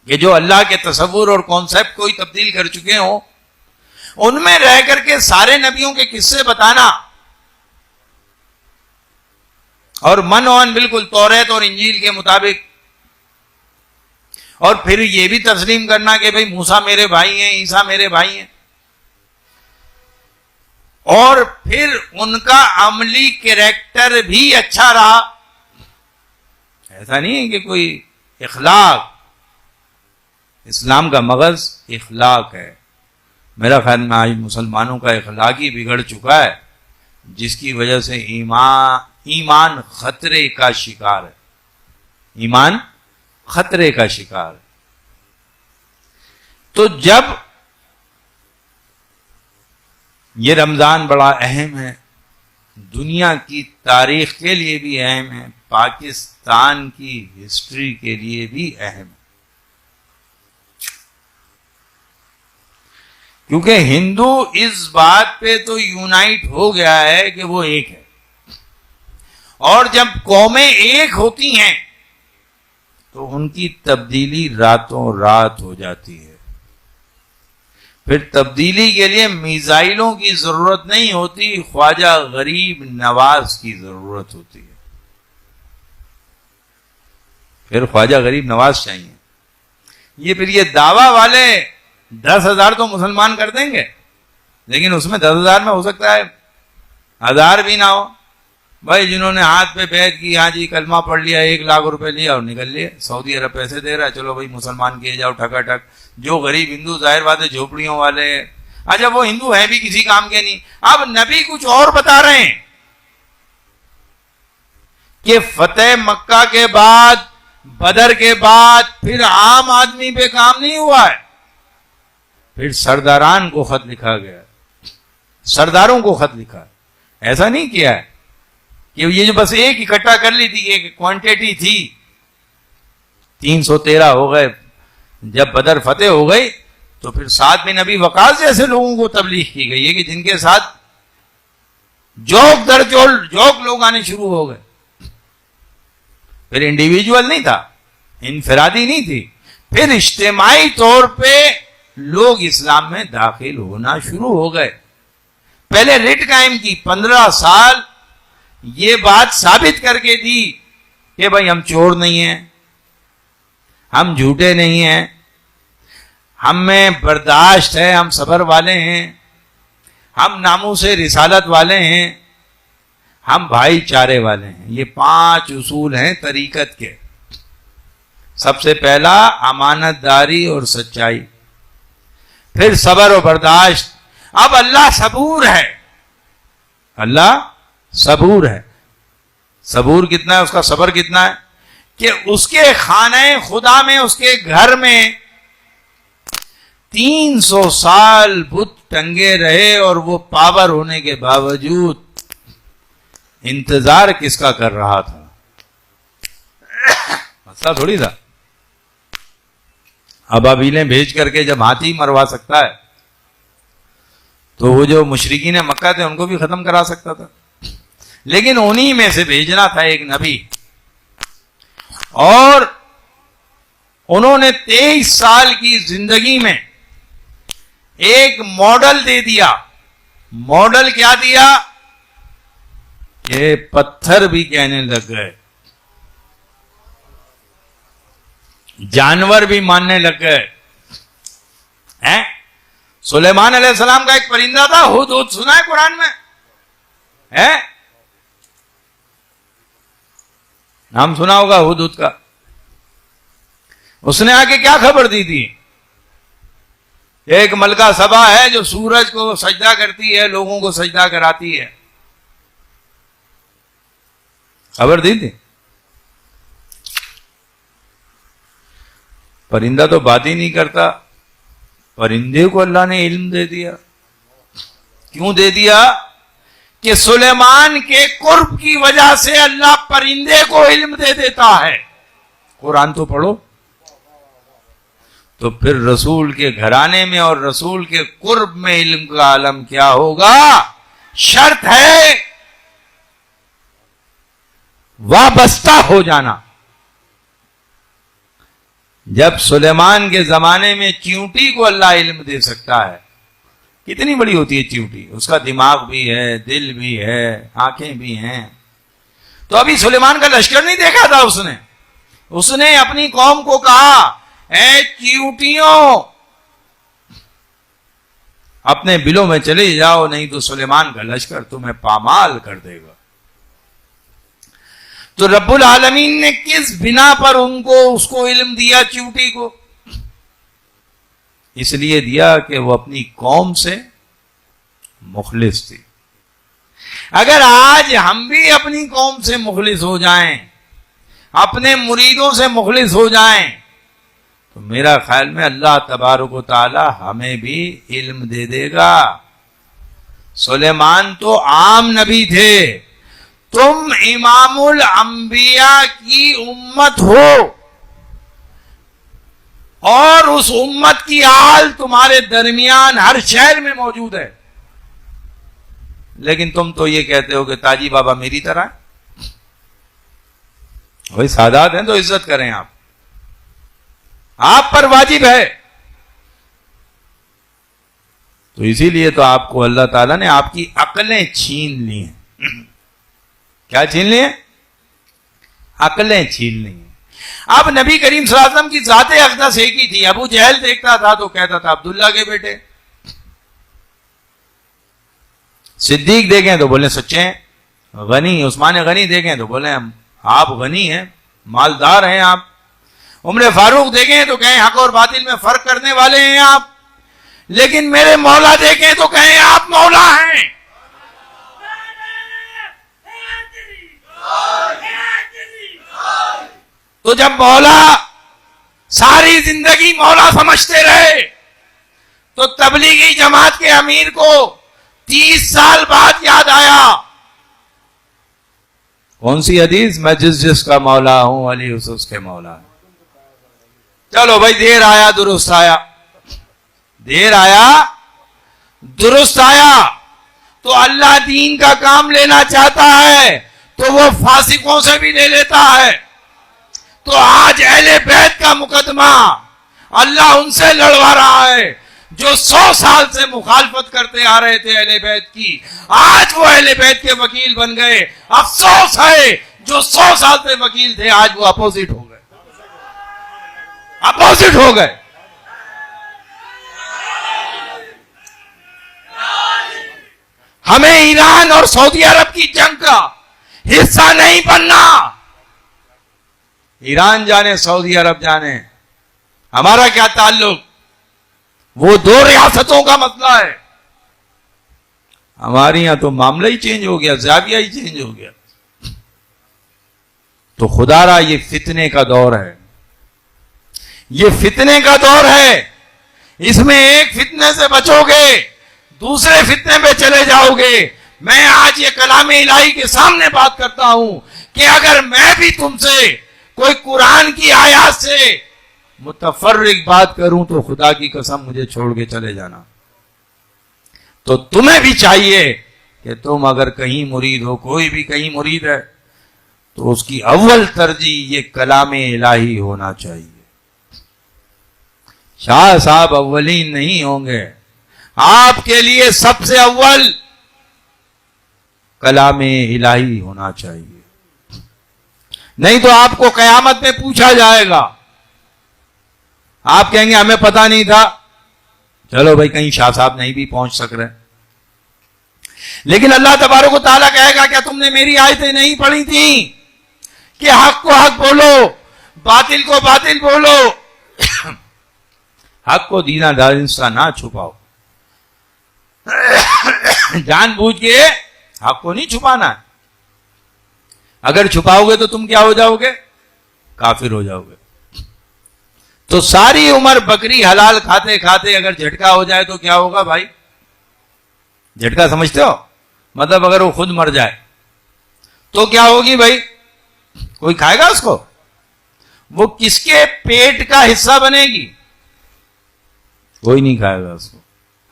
کہ جو اللہ کے تصور اور کانسیپٹ کو ہی تبدیل کر چکے ہوں، ان میں رہ کر کے سارے نبیوں کے قصے بتانا، اور من بالکل توریت اور انجیل کے مطابق، اور پھر یہ بھی تسلیم کرنا کہ بھئی موسیٰ میرے بھائی ہیں، عیسیٰ میرے بھائی ہیں، اور پھر ان کا عملی کریکٹر بھی اچھا رہا. ایسا نہیں ہے کہ کوئی اخلاق، اسلام کا مغز اخلاق ہے. میرا خیال میں آج مسلمانوں کا اخلاق ہی بگڑ چکا ہے، جس کی وجہ سے ایمان خطرے کا شکار ہے. ایمان خطرے کا شکار ہے. تو جب یہ رمضان بڑا اہم ہے، دنیا کی تاریخ کے لیے بھی اہم ہے، پاکستان کی ہسٹری کے لیے بھی اہم ہے، کیونکہ ہندو اس بات پہ تو یونائٹ ہو گیا ہے کہ وہ ایک ہے، اور جب قومیں ایک ہوتی ہیں تو ان کی تبدیلی راتوں رات ہو جاتی ہے. پھر تبدیلی کے لیے میزائلوں کی ضرورت نہیں ہوتی، خواجہ غریب نواز کی ضرورت ہوتی ہے. پھر خواجہ غریب نواز چاہیے. یہ پھر یہ دعویٰ والے 10,000 تو مسلمان کر دیں گے، لیکن اس میں 10,000 میں ہو سکتا ہے 1,000 بھی نہ ہو. بھائی جنہوں نے ہاتھ پہ بیعت کی، ہاں جی کلمہ پڑھ لیا، 1 لاکھ روپے لیا اور نکل لیے، سعودی عرب پیسے دے رہا ہے، چلو بھائی مسلمان کیے جاؤ ٹھکا ٹھک. جو غریب ہندو ظاہر بات ہے جھوپڑیوں والے، اچھا وہ ہندو ہیں بھی کسی کام کے نہیں. اب نبی کچھ اور بتا رہے ہیں کہ فتح مکہ کے بعد، بدر کے بعد پھر عام آدمی پہ کام نہیں ہوا ہے، پھر سرداران کو خط لکھا گیا، سرداروں کو خط لکھا. ایسا نہیں کیا ہے کہ یہ جو بس ایک اکٹھا کر لی تھی، ایک کوانٹیٹی تھی، 313 ہو گئے. جب بدر فتح ہو گئی تو پھر ساتھ میں نبی وقاص جیسے لوگوں کو تبلیغ کی گئی ہے کہ جن کے ساتھ جوک در جوک لوگ آنے شروع ہو گئے. پھر انڈیویجول نہیں تھا، انفرادی نہیں تھی، پھر اجتماعی طور پہ لوگ اسلام میں داخل ہونا شروع ہو گئے. پہلے رٹ قائم کی 15 سال یہ بات ثابت کر کے دی کہ بھائی ہم چور نہیں ہیں، ہم جھوٹے نہیں ہیں، ہم میں برداشت ہے، ہم صبر والے ہیں، ہم ناموس رسالت والے ہیں، ہم بھائی چارے والے ہیں. یہ 5 اصول ہیں طریقت کے. سب سے پہلا امانت داری اور سچائی، پھر صبر و برداشت. اب اللہ صبور ہے، اللہ صبور ہے. صبور کتنا ہے، اس کا صبر کتنا ہے کہ اس کے خانہ خدا میں، اس کے گھر میں 300 سال بت ٹنگے رہے اور وہ پاور ہونے کے باوجود انتظار کس کا کر رہا تھا؟ مسئلہ تھوڑی تھا. ابابیلیں بھیج کر کے جب ہاتھی مروا سکتا ہے تو وہ جو مشرکین مکہ تھے ان کو بھی ختم کرا سکتا تھا. لیکن انہی میں سے بھیجنا تھا ایک نبی، اور انہوں نے 23 سال کی زندگی میں ایک ماڈل دے دیا. ماڈل کیا دیا کہ پتھر بھی کہنے لگ گئے، جانور بھی ماننے لگ گئے. سلیمان علیہ السلام کا ایک پرندہ تھا، ہد ہد، سنا ہے قرآن میں؟ نام سنا ہوگا ہد ہد کا. اس نے آ کے کیا خبر دی تھی؟ ایک ملکہ سبا ہے جو سورج کو سجدہ کرتی ہے، لوگوں کو سجدہ کراتی ہے. خبر دی تھی؟ پرندہ تو بات ہی نہیں کرتا. پرندے کو اللہ نے علم دے دیا. کیوں دے دیا؟ کہ سلیمان کے قرب کی وجہ سے اللہ پرندے کو علم دے دیتا ہے. قرآن تو پڑھو. تو پھر رسول کے گھرانے میں اور رسول کے قرب میں علم کا عالم کیا ہوگا؟ شرط ہے وابستہ ہو جانا. جب سلیمان کے زمانے میں چیونٹی کو اللہ علم دے سکتا ہے، کتنی بڑی ہوتی ہے چیونٹی، اس کا دماغ بھی ہے، دل بھی ہے، آنکھیں بھی ہیں. تو ابھی سلیمان کا لشکر نہیں دیکھا تھا اس نے اپنی قوم کو کہا، اے چیونٹیوں اپنے بلوں میں چلے جاؤ، نہیں تو سلیمان کا لشکر تمہیں پامال کر دے گا. تو رب العالمین نے کس بنا پر اس کو علم دیا چیونٹی کو؟ اس لیے دیا کہ وہ اپنی قوم سے مخلص تھی. اگر آج ہم بھی اپنی قوم سے مخلص ہو جائیں، اپنے مریدوں سے مخلص ہو جائیں، تو میرا خیال میں اللہ تبارک و تعالی ہمیں بھی علم دے دے گا. سلیمان تو عام نبی تھے، تم امام الانبیاء کی امت ہو، اور اس امت کی آل تمہارے درمیان ہر شہر میں موجود ہے. لیکن تم تو یہ کہتے ہو کہ تاجی بابا میری طرح ہے. وہی سادات ہیں تو عزت کریں، آپ پر واجب ہے. تو اسی لیے تو آپ کو اللہ تعالیٰ نے آپ کی عقلیں چھین لی ہیں. کیا چھین لی ہیں؟ عقلیں چھین لی ہیں. اب نبی کریم صلی اللہ علیہ وسلم کی ذات اقدس ایک ہی تھی. ابو جہل دیکھتا تھا تو کہتا تھا عبداللہ کے بیٹے. صدیق دیکھیں تو بولیں سچے ہیں. غنی، عثمان غنی دیکھیں تو بولیں آپ غنی ہیں، مالدار ہیں آپ. عمر فاروق دیکھیں تو کہیں حق اور باطل میں فرق کرنے والے ہیں آپ. لیکن میرے مولا دیکھیں تو کہیں آپ مولا ہیں. تو جب مولا ساری زندگی مولا سمجھتے رہے تو تبلیغی جماعت کے امیر کو 30 سال بعد یاد آیا کون سی حدیث؟ میں جس کا مولا ہوں علی اس کے مولا ہے. چلو بھائی، دیر آیا درست آیا، دیر آیا درست آیا. تو اللہ دین کا کام لینا چاہتا ہے تو وہ فاسقوں سے بھی لے لیتا ہے. تو آج اہل بیت کا مقدمہ اللہ ان سے لڑوا رہا ہے جو 100 سال سے مخالفت کرتے آ رہے تھے اہل بیت کی. آج وہ اہل بیت کے وکیل بن گئے. افسوس ہے جو 100 سال سے وکیل تھے آج وہ اپوزٹ ہو گئے، اپوزٹ ہو گئے. ہمیں ایران اور سعودی عرب کی جنگ کا حصہ نہیں بننا. ایران جانے سعودی عرب جانے، ہمارا کیا تعلق؟ وہ 2 ریاستوں کا مسئلہ ہے. ہمارے یہاں تو معاملہ ہی چینج ہو گیا، زاویہ ہی چینج ہو گیا. تو خدا را یہ فتنے کا دور ہے، یہ فتنے کا دور ہے. اس میں ایک فتنے سے بچو گے دوسرے فتنے پہ چلے جاؤ گے. میں آج یہ کلام الہی کے سامنے بات کرتا ہوں کہ اگر میں بھی تم سے کوئی قرآن کی آیات سے متفرق بات کروں تو خدا کی قسم مجھے چھوڑ کے چلے جانا. تو تمہیں بھی چاہیے کہ تم اگر کہیں مرید ہو، کوئی بھی کہیں مرید ہے، تو اس کی اول ترجیح یہ کلام الہی ہونا چاہیے. شاہ صاحب اولین نہیں ہوں گے، آپ کے لیے سب سے اول کلام الہی ہونا چاہیے. نہیں تو آپ کو قیامت میں پوچھا جائے گا. آپ کہیں گے ہمیں پتہ نہیں تھا. چلو بھائی، کہیں شاہ صاحب نہیں بھی پہنچ سک رہے، لیکن اللہ تبارک و تعالیٰ کہے گا کیا تم نے میری آیتیں نہیں پڑھی تھیں کہ حق کو حق بولو، باطل کو باطل بولو، حق کو دینا دانستہ نہ چھپاؤ. جان بوجھ کے حق کو نہیں چھپانا ہے. اگر چھپاؤ گے تو تم کیا ہو جاؤ گے؟ کافر ہو جاؤ گے. تو ساری عمر بکری حلال کھاتے کھاتے اگر جھٹکا ہو جائے تو کیا ہوگا بھائی؟ جھٹکا سمجھتے ہو؟ مطلب اگر وہ خود مر جائے تو کیا ہوگی بھائی؟ کوئی کھائے گا اس کو؟ وہ کس کے پیٹ کا حصہ بنے گی؟ کوئی نہیں کھائے گا اس کو،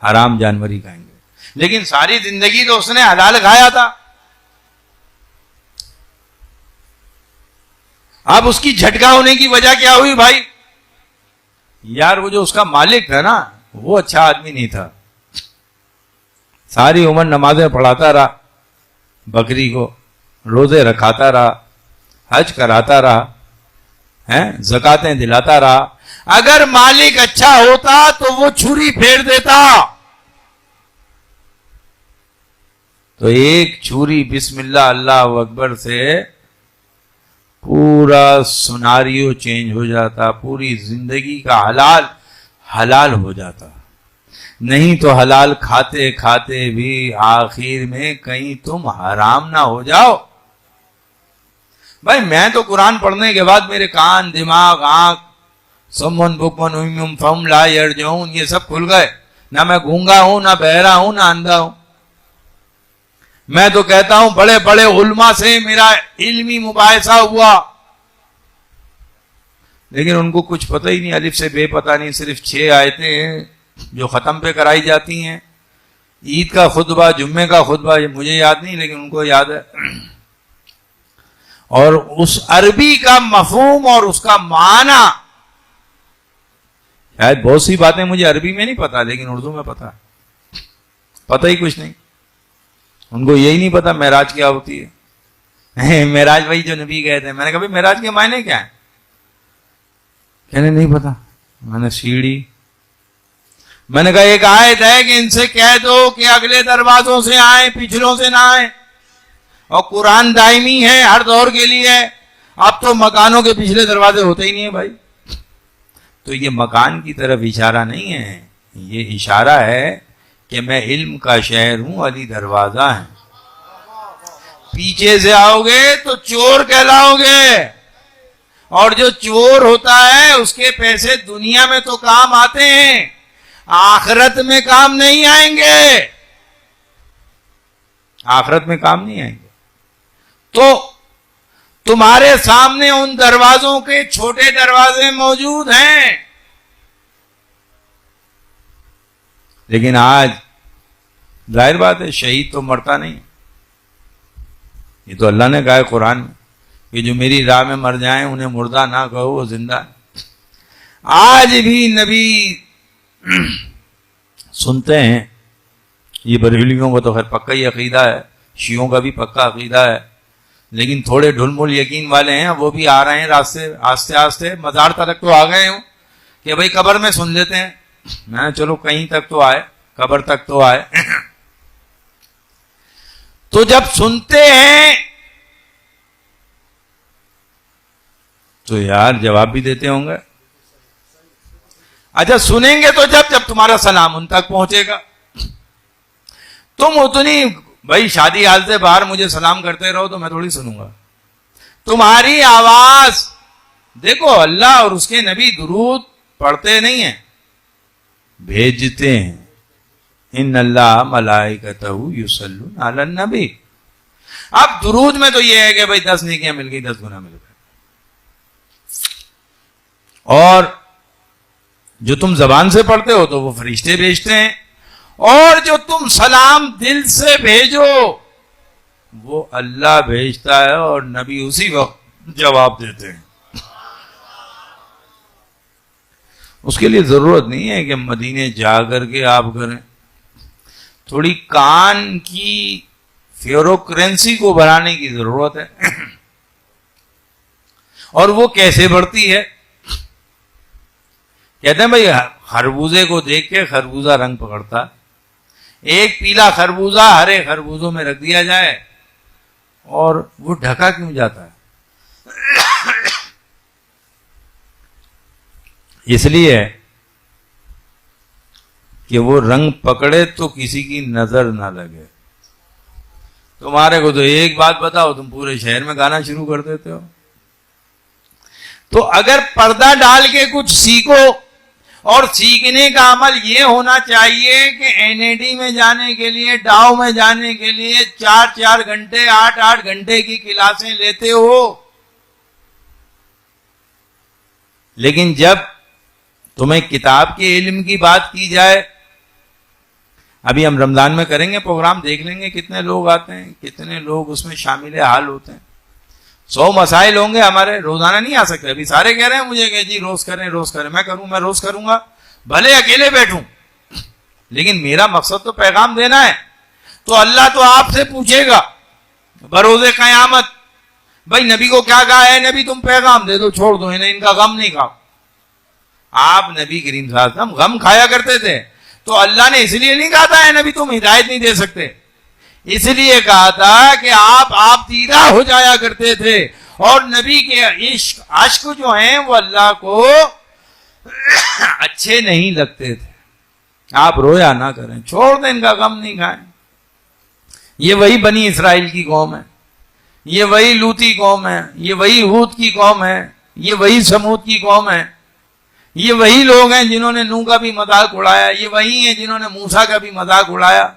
حرام جانور ہی کھائیں گے. لیکن ساری زندگی تو اس نے حلال کھایا تھا. اب اس کی جھٹکا ہونے کی وجہ کیا ہوئی بھائی؟ یار وہ جو اس کا مالک تھا نا، وہ اچھا آدمی نہیں تھا. ساری عمر نمازیں پڑھاتا رہا، بکری کو روزے رکھاتا رہا، حج کراتا رہا، زکاتیں دلاتا رہا. اگر مالک اچھا ہوتا تو وہ چھری پھیر دیتا. تو ایک چھری بسم اللہ اللہ اکبر سے پورا سناریو چینج ہو جاتا، پوری زندگی کا حلال حلال ہو جاتا. نہیں تو حلال کھاتے کھاتے بھی آخر میں کہیں تم حرام نہ ہو جاؤ. بھائی میں تو قرآن پڑھنے کے بعد میرے کان، دماغ، آنکھ، سمن بکمن امیم فہم لا یرجعون یہ سب کھل گئے. نہ میں گونگا ہوں، نہ بہرا ہوں، نہ اندھا ہوں. میں تو کہتا ہوں بڑے بڑے علماء سے میرا علمی مباحثہ ہوا، لیکن ان کو کچھ پتہ ہی نہیں، الف سے بے پتہ نہیں. صرف 6 آیتیں ہیں جو ختم پہ کرائی جاتی ہیں. عید کا خطبہ، جمعے کا خطبہ مجھے یاد نہیں لیکن ان کو یاد ہے. اور اس عربی کا مفہوم اور اس کا معنی، شاید بہت سی باتیں مجھے عربی میں نہیں پتا لیکن اردو میں پتہ ہی کچھ نہیں. ان کو یہی نہیں پتا معراج کیا ہوتی ہے. معراج وہی جو نبی گئے تھے. میں نے کہا بھائی معراج کے معنی کیا ہے؟ کہنے نہیں پتا. میں نے سیڑھی، میں نے کہا ایک آیت ہے کہ ان سے کہہ دو کہ اگلے دروازوں سے آئیں، پچھلوں سے نہ آئیں. اور قرآن دائمی ہے، ہر دور کے لیے ہے. اب تو مکانوں کے پچھلے دروازے ہوتے ہی نہیں ہیں بھائی. تو یہ مکان کی طرف اشارہ نہیں ہے، یہ اشارہ ہے کہ میں علم کا شہر ہوں، علی دروازہ ہے. پیچھے سے آؤ گے تو چور کہلاؤ گے، اور جو چور ہوتا ہے اس کے پیسے دنیا میں تو کام آتے ہیں، آخرت میں کام نہیں آئیں گے. آخرت میں کام نہیں آئیں گے. تو تمہارے سامنے ان دروازوں کے چھوٹے دروازے موجود ہیں، لیکن آج ظاہر بات ہے شہید تو مرتا نہیں، یہ تو اللہ نے کہا ہے قرآن میں کہ جو میری راہ میں مر جائیں انہیں مردہ نہ کہو، وہ زندہ ہے۔ آج بھی نبی سنتے ہیں، یہ بریلویوں کو تو خیر پکا ہی عقیدہ ہے، شیعوں کا بھی پکا عقیدہ ہے، لیکن تھوڑے ڈھلمل یقین والے ہیں وہ بھی آ رہے ہیں راستے آستے آستے، مزار تک تو آ گئے ہوں کہ بھائی قبر میں سن لیتے ہیں، میں چلو کہیں تک تو آئے، قبر تک تو آئے۔ تو جب سنتے ہیں تو یار جواب بھی دیتے ہوں گے۔ اچھا سنیں گے تو جب تمہارا سلام ان تک پہنچے گا، تم اتنی بھائی شادی حال سے باہر مجھے سلام کرتے رہو تو میں تھوڑی سنوں گا تمہاری آواز۔ دیکھو اللہ اور اس کے نبی درود پڑھتے نہیں ہیں، بھیجتے ہیں، ان اللہ ملائکتہ یصلون علی النبی۔ اب درود میں تو یہ ہے کہ بھائی 10 نیکیاں مل گئی 10 گناہ مل گئے، اور جو تم زبان سے پڑھتے ہو تو وہ فرشتے بھیجتے ہیں، اور جو تم سلام دل سے بھیجو وہ اللہ بھیجتا ہے اور نبی اسی وقت جواب دیتے ہیں۔ اس کے لیے ضرورت نہیں ہے کہ مدینے جا کر کے آپ کریں، تھوڑی کان کی فیوروکرنسی کو بڑھانے کی ضرورت ہے۔ اور وہ کیسے بڑھتی ہے؟ کہتے ہیں بھائی خربوزے کو دیکھ کے خربوزہ رنگ پکڑتا، ایک پیلا خربوزہ ہرے خربوزوں میں رکھ دیا جائے اور وہ ڈھکا کیوں جاتا ہے؟ اس لیے کہ وہ رنگ پکڑے تو کسی کی نظر نہ لگے۔ تمہارے کو تو ایک بات بتاؤ تم پورے شہر میں گانا شروع کر دیتے ہو۔ تو اگر پردہ ڈال کے کچھ سیکھو، اور سیکھنے کا عمل یہ ہونا چاہیے کہ این اے ڈی میں جانے کے لیے، ڈاؤ میں جانے کے لیے 4 گھنٹے 8 گھنٹے کی کلاسیں لیتے ہو، لیکن جب تمہیں کتاب کے علم کی بات کی جائے، ابھی ہم رمضان میں کریں گے پروگرام، دیکھ لیں گے کتنے لوگ آتے ہیں، کتنے لوگ اس میں شامل حال ہوتے ہیں۔ 100 مسائل ہوں گے ہمارے، روزانہ نہیں آ سکتے۔ ابھی سارے کہہ رہے ہیں مجھے کہ جی روز کریں روز کریں، میں روز کروں گا، بھلے اکیلے بیٹھوں، لیکن میرا مقصد تو پیغام دینا ہے۔ تو اللہ تو آپ سے پوچھے گا بروز قیامت، بھائی نبی کو کیا کہا ہے؟ نبی تم پیغام دے دو، چھوڑ دو انہیں، ان کا غم نہیں کھاؤ۔ آپ نبی کریم صلی اللہ علیہ وسلم غم کھایا کرتے تھے، تو اللہ نے اس لیے نہیں کہا تھا اے نبی تم ہدایت نہیں دے سکتے، اس لیے کہا تھا کہ آپ دیدہ ہو جایا کرتے تھے، اور نبی کے عشق جو ہیں وہ اللہ کو اچھے نہیں لگتے تھے۔ آپ رویا نہ کریں، چھوڑ دیں، ان کا غم نہیں کھائیں۔ یہ وہی بنی اسرائیل کی قوم ہے، یہ وہی لوطی قوم ہے، یہ وہی ہود کی قوم ہے، یہ وہی سمود کی قوم ہے، یہ وہی لوگ ہیں جنہوں نے نوح کا بھی مذاق اڑایا، یہ وہی ہیں جنہوں نے موسیٰ کا بھی مذاق اڑایا،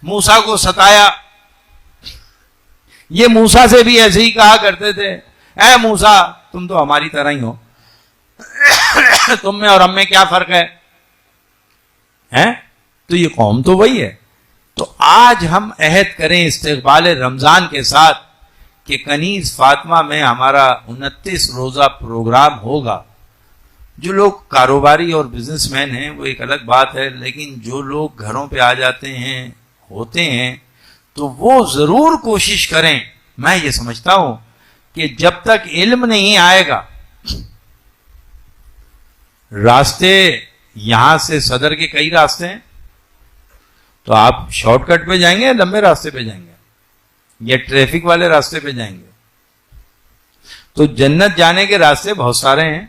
موسیٰ کو ستایا۔ یہ موسیٰ سے بھی ایسے ہی کہا کرتے تھے، اے موسیٰ تم تو ہماری طرح ہی ہو، تم میں اور ہم میں کیا فرق ہے؟ تو یہ قوم تو وہی ہے۔ تو آج ہم عہد کریں استقبال رمضان کے ساتھ کہ کنیز فاطمہ میں ہمارا 29 روزہ پروگرام ہوگا۔ جو لوگ کاروباری اور بزنس مین ہیں وہ ایک الگ بات ہے، لیکن جو لوگ گھروں پہ آ جاتے ہیں ہوتے ہیں تو وہ ضرور کوشش کریں۔ میں یہ سمجھتا ہوں کہ جب تک علم نہیں آئے گا، راستے یہاں سے صدر کے کئی راستے ہیں، تو آپ شارٹ کٹ پہ جائیں گے یا لمبے راستے پہ جائیں گے یا ٹریفک والے راستے پہ جائیں گے؟ تو جنت جانے کے راستے بہت سارے ہیں،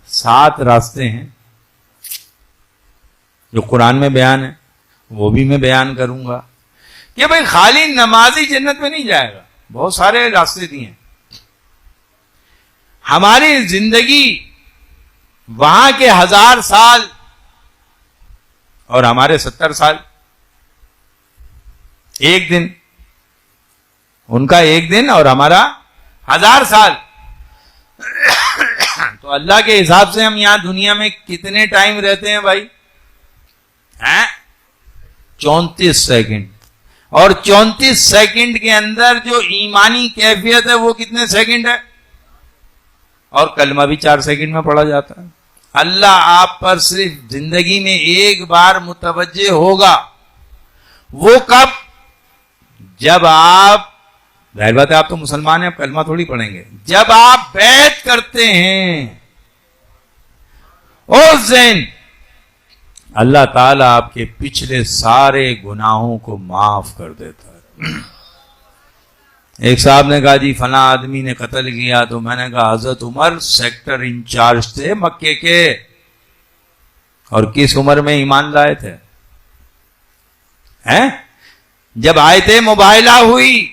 7 راستے ہیں جو قرآن میں بیان ہے، وہ بھی میں بیان کروں گا کہ بھئی خالی نمازی جنت میں نہیں جائے گا، بہت سارے راستے دیے ہیں۔ ہماری زندگی وہاں کے 1000 سال اور ہمارے 70 سال، ایک دن، ان کا ایک دن اور ہمارا 1000 سال. تو اللہ کے حساب سے ہم یہاں دنیا میں کتنے ٹائم رہتے ہیں بھائی؟ 34 سیکنڈ. اور 34 سیکنڈ کے اندر جو ایمانی کیفیت ہے وہ کتنے سیکنڈ ہے؟ اور کلمہ بھی 4 سیکنڈ میں پڑھا جاتا ہے. اللہ آپ پر صرف زندگی میں ایک بار متوجہ ہوگا. وہ کب؟ جب آپ، ظاہر بات ہے آپ تو مسلمان ہیں، آپ کلمہ تھوڑی پڑھیں گے، جب آپ بیعت کرتے ہیں اس دن اللہ تعالیٰ آپ کے پچھلے سارے گناہوں کو معاف کر دیتا ہے. ایک صاحب نے کہا جی فلاں آدمی نے قتل کیا، تو میں نے کہا حضرت عمر سیکٹر انچارج تھے مکے کے، اور کس عمر میں ایمان لائے تھے؟ جب آیت مباہلہ ہوئی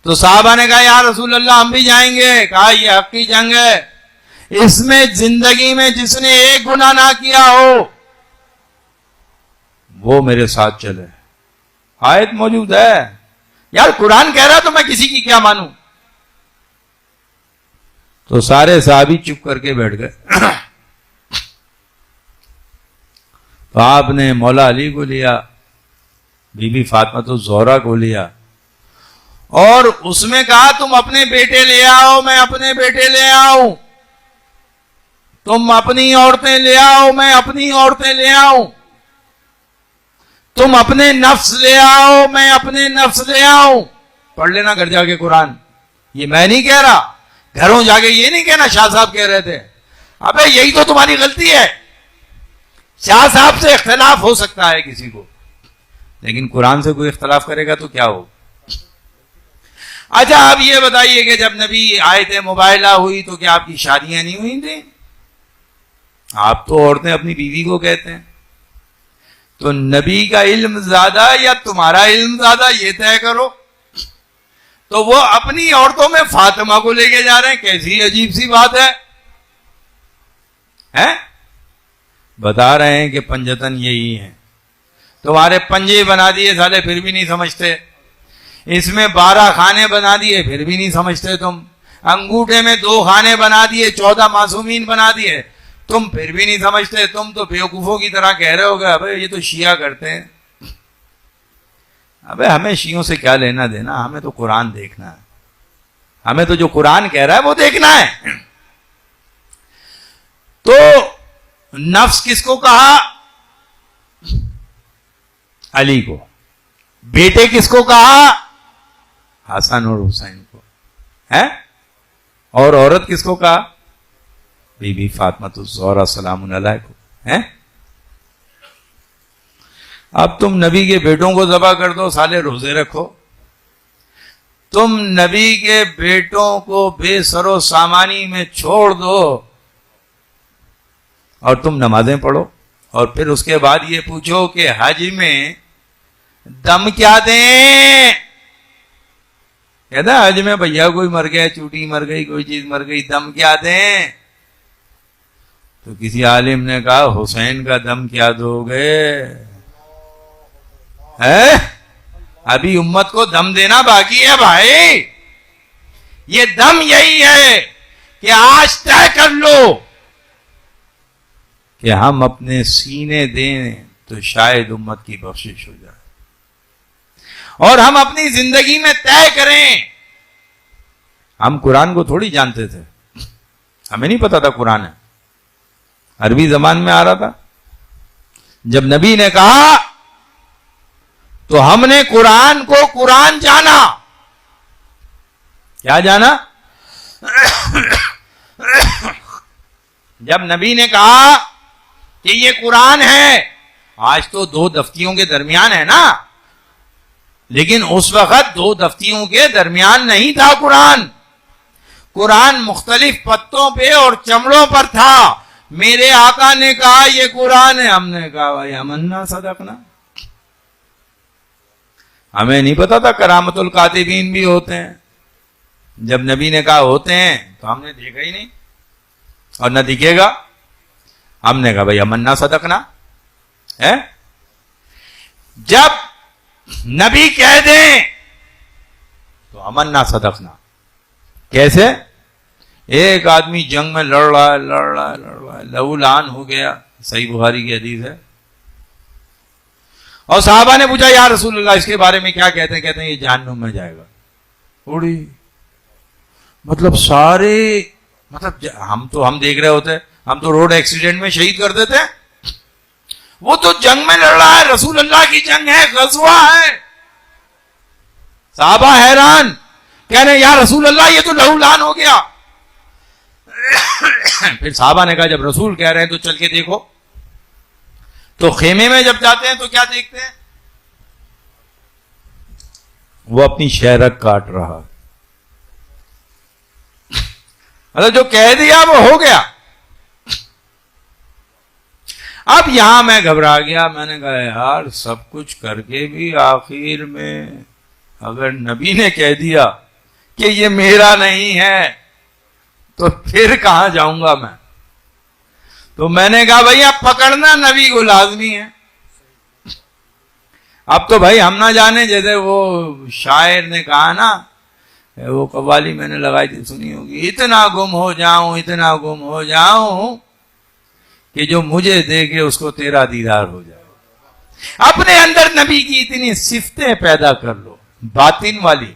تو صحابہ نے کہا یا رسول اللہ ہم بھی جائیں گے. کہا یہ حقی جنگ ہے، اس میں زندگی میں جس نے ایک گناہ نہ کیا ہو وہ میرے ساتھ چلے. آیت موجود ہے. یار قرآن کہہ رہا تو میں کسی کی کیا مانوں؟ تو سارے صحابی چپ کر کے بیٹھ گئے. تو آپ نے مولا علی کو لیا، بی بی فاطمہ الزہرا کو لیا، اور اس میں کہا تم اپنے بیٹے لے آؤ، میں اپنے بیٹے لے آؤں، تم اپنی عورتیں لے آؤ، میں اپنی عورتیں لے آؤں، تم اپنے نفس لے آؤ، میں اپنے نفس لے آؤں. پڑھ لینا گھر جا کے قرآن. یہ میں نہیں کہہ رہا، گھروں جا کے یہ نہیں کہنا شاہ صاحب کہہ رہے تھے. ابے یہی تو تمہاری غلطی ہے. شاہ صاحب سے اختلاف ہو سکتا ہے کسی کو، لیکن قرآن سے کوئی اختلاف کرے گا تو کیا ہو. اچھا آپ یہ بتائیے کہ جب نبی آیت مباہلہ ہوئی تو کیا آپ کی شادیاں نہیں ہوئی تھیں؟ آپ تو عورتیں اپنی بیوی کو کہتے ہیں. تو نبی کا علم زیادہ یا تمہارا علم زیادہ یہ طے کرو. تو وہ اپنی عورتوں میں فاطمہ کو لے کے جا رہے ہیں. کیسی عجیب سی بات ہے. بتا رہے ہیں کہ پنجتن یہی ہیں. تمہارے پنجے بنا دیے سالے پھر بھی نہیں سمجھتے. اس میں 12 خانے بنا دیے پھر بھی نہیں سمجھتے تم. انگوٹھے میں 2 خانے بنا دیے، 14 معصومین بنا دیے، تم پھر بھی نہیں سمجھتے. تم تو بیوقوفوں کی طرح کہہ رہے ہوگے ابے یہ تو شیعہ کرتے ہیں. ابے ہمیں شیعوں سے کیا لینا دینا، ہمیں تو قرآن دیکھنا ہے. ہمیں تو جو قرآن کہہ رہا ہے وہ دیکھنا ہے. تو نفس کس کو کہا؟ علی کو. بیٹے کس کو کہا؟ حسن اور حسین کو. اور عورت کس کو کہا؟ بی بی فاطمہ الزہرا سلام علیہ کو. اب تم نبی کے بیٹوں کو ذبح کر دو، سالے روزے رکھو. تم نبی کے بیٹوں کو بے سر و سامانی میں چھوڑ دو اور تم نمازیں پڑھو، اور پھر اس کے بعد یہ پوچھو کہ حج میں دم کیا دیں. کہتا حج میں بھیا کوئی مر گیا، چوٹی مر گئی، کوئی چیز مر گئی، دم کیا دیں؟ تو کسی عالم نے کہا حسین کا دم کیا دو گے؟ ابھی امت کو دم دینا باقی ہے بھائی. یہ دم یہی ہے کہ آج طے کر لو کہ ہم اپنے سینے دیں تو شاید امت کی بخشش ہو جائے، اور ہم اپنی زندگی میں طے کریں. ہم قرآن کو تھوڑی جانتے تھے، ہمیں نہیں پتا تھا قرآن ہے. عربی زبان میں آ رہا تھا. جب نبی نے کہا تو ہم نے قرآن کو قرآن جانا. کیا جانا؟ جب نبی نے کہا کہ یہ قرآن ہے، آج تو 2 دفتیوں کے درمیان ہے نا، لیکن اس وقت 2 دفتیوں کے درمیان نہیں تھا قرآن. قرآن مختلف پتوں پہ اور چمڑوں پر تھا. میرے آقا نے کہا یہ قرآن ہے، ہم نے کہا بھائی آمنا صدقنا. ہمیں نہیں پتا تھا کرامت الکاتبین بھی ہوتے ہیں. جب نبی نے کہا ہوتے ہیں تو ہم نے دیکھا ہی نہیں اور نہ دکھے گا. ہم نے کہا بھائی آمنا صدقنا. جب نبی کہہ دیں تو آمنا صدقنا. کیسے؟ ایک آدمی جنگ میں لڑ رہا ہے لہو لہان ہو گیا، صحیح بخاری کی حدیث ہے، اور صحابہ نے پوچھا یا رسول اللہ اس کے بارے میں کیا کہتے ہیں؟ کہتے ہیں یہ جہنم میں جائے گا. تھوڑی مطلب سارے مطلب ہم دیکھ رہے ہوتے، ہم تو روڈ ایکسیڈنٹ میں شہید کر دیتے، وہ تو جنگ میں لڑ رہا ہے، رسول اللہ کی جنگ ہے، غزوہ ہے. صحابہ حیران، کہہ رہے یا رسول اللہ یہ تو لہو لہان ہو گیا. پھر صحابہ نے کہا جب رسول کہہ رہے ہیں تو چل کے دیکھو. تو خیمے میں جب جاتے ہیں تو کیا دیکھتے ہیں؟ وہ اپنی شہرک کاٹ رہا. مطلب جو کہہ دیا وہ ہو گیا. اب یہاں میں گھبرا گیا، میں نے کہا یار سب کچھ کر کے بھی آخر میں اگر نبی نے کہہ دیا کہ یہ میرا نہیں ہے تو پھر کہاں جاؤں گا میں؟ تو میں نے کہا بھائی اب پکڑنا نبی کو لازمی ہے. اب تو بھائی ہم نہ جانے، جیسے وہ شاعر نے کہا نا، وہ قوالی میں نے لگائی تھی، سنی ہوگی، اتنا گم ہو جاؤں کہ جو مجھے دیکھے اس کو تیرا دیدار ہو جائے. اپنے اندر نبی کی اتنی صفتیں پیدا کر لو، باطن والی،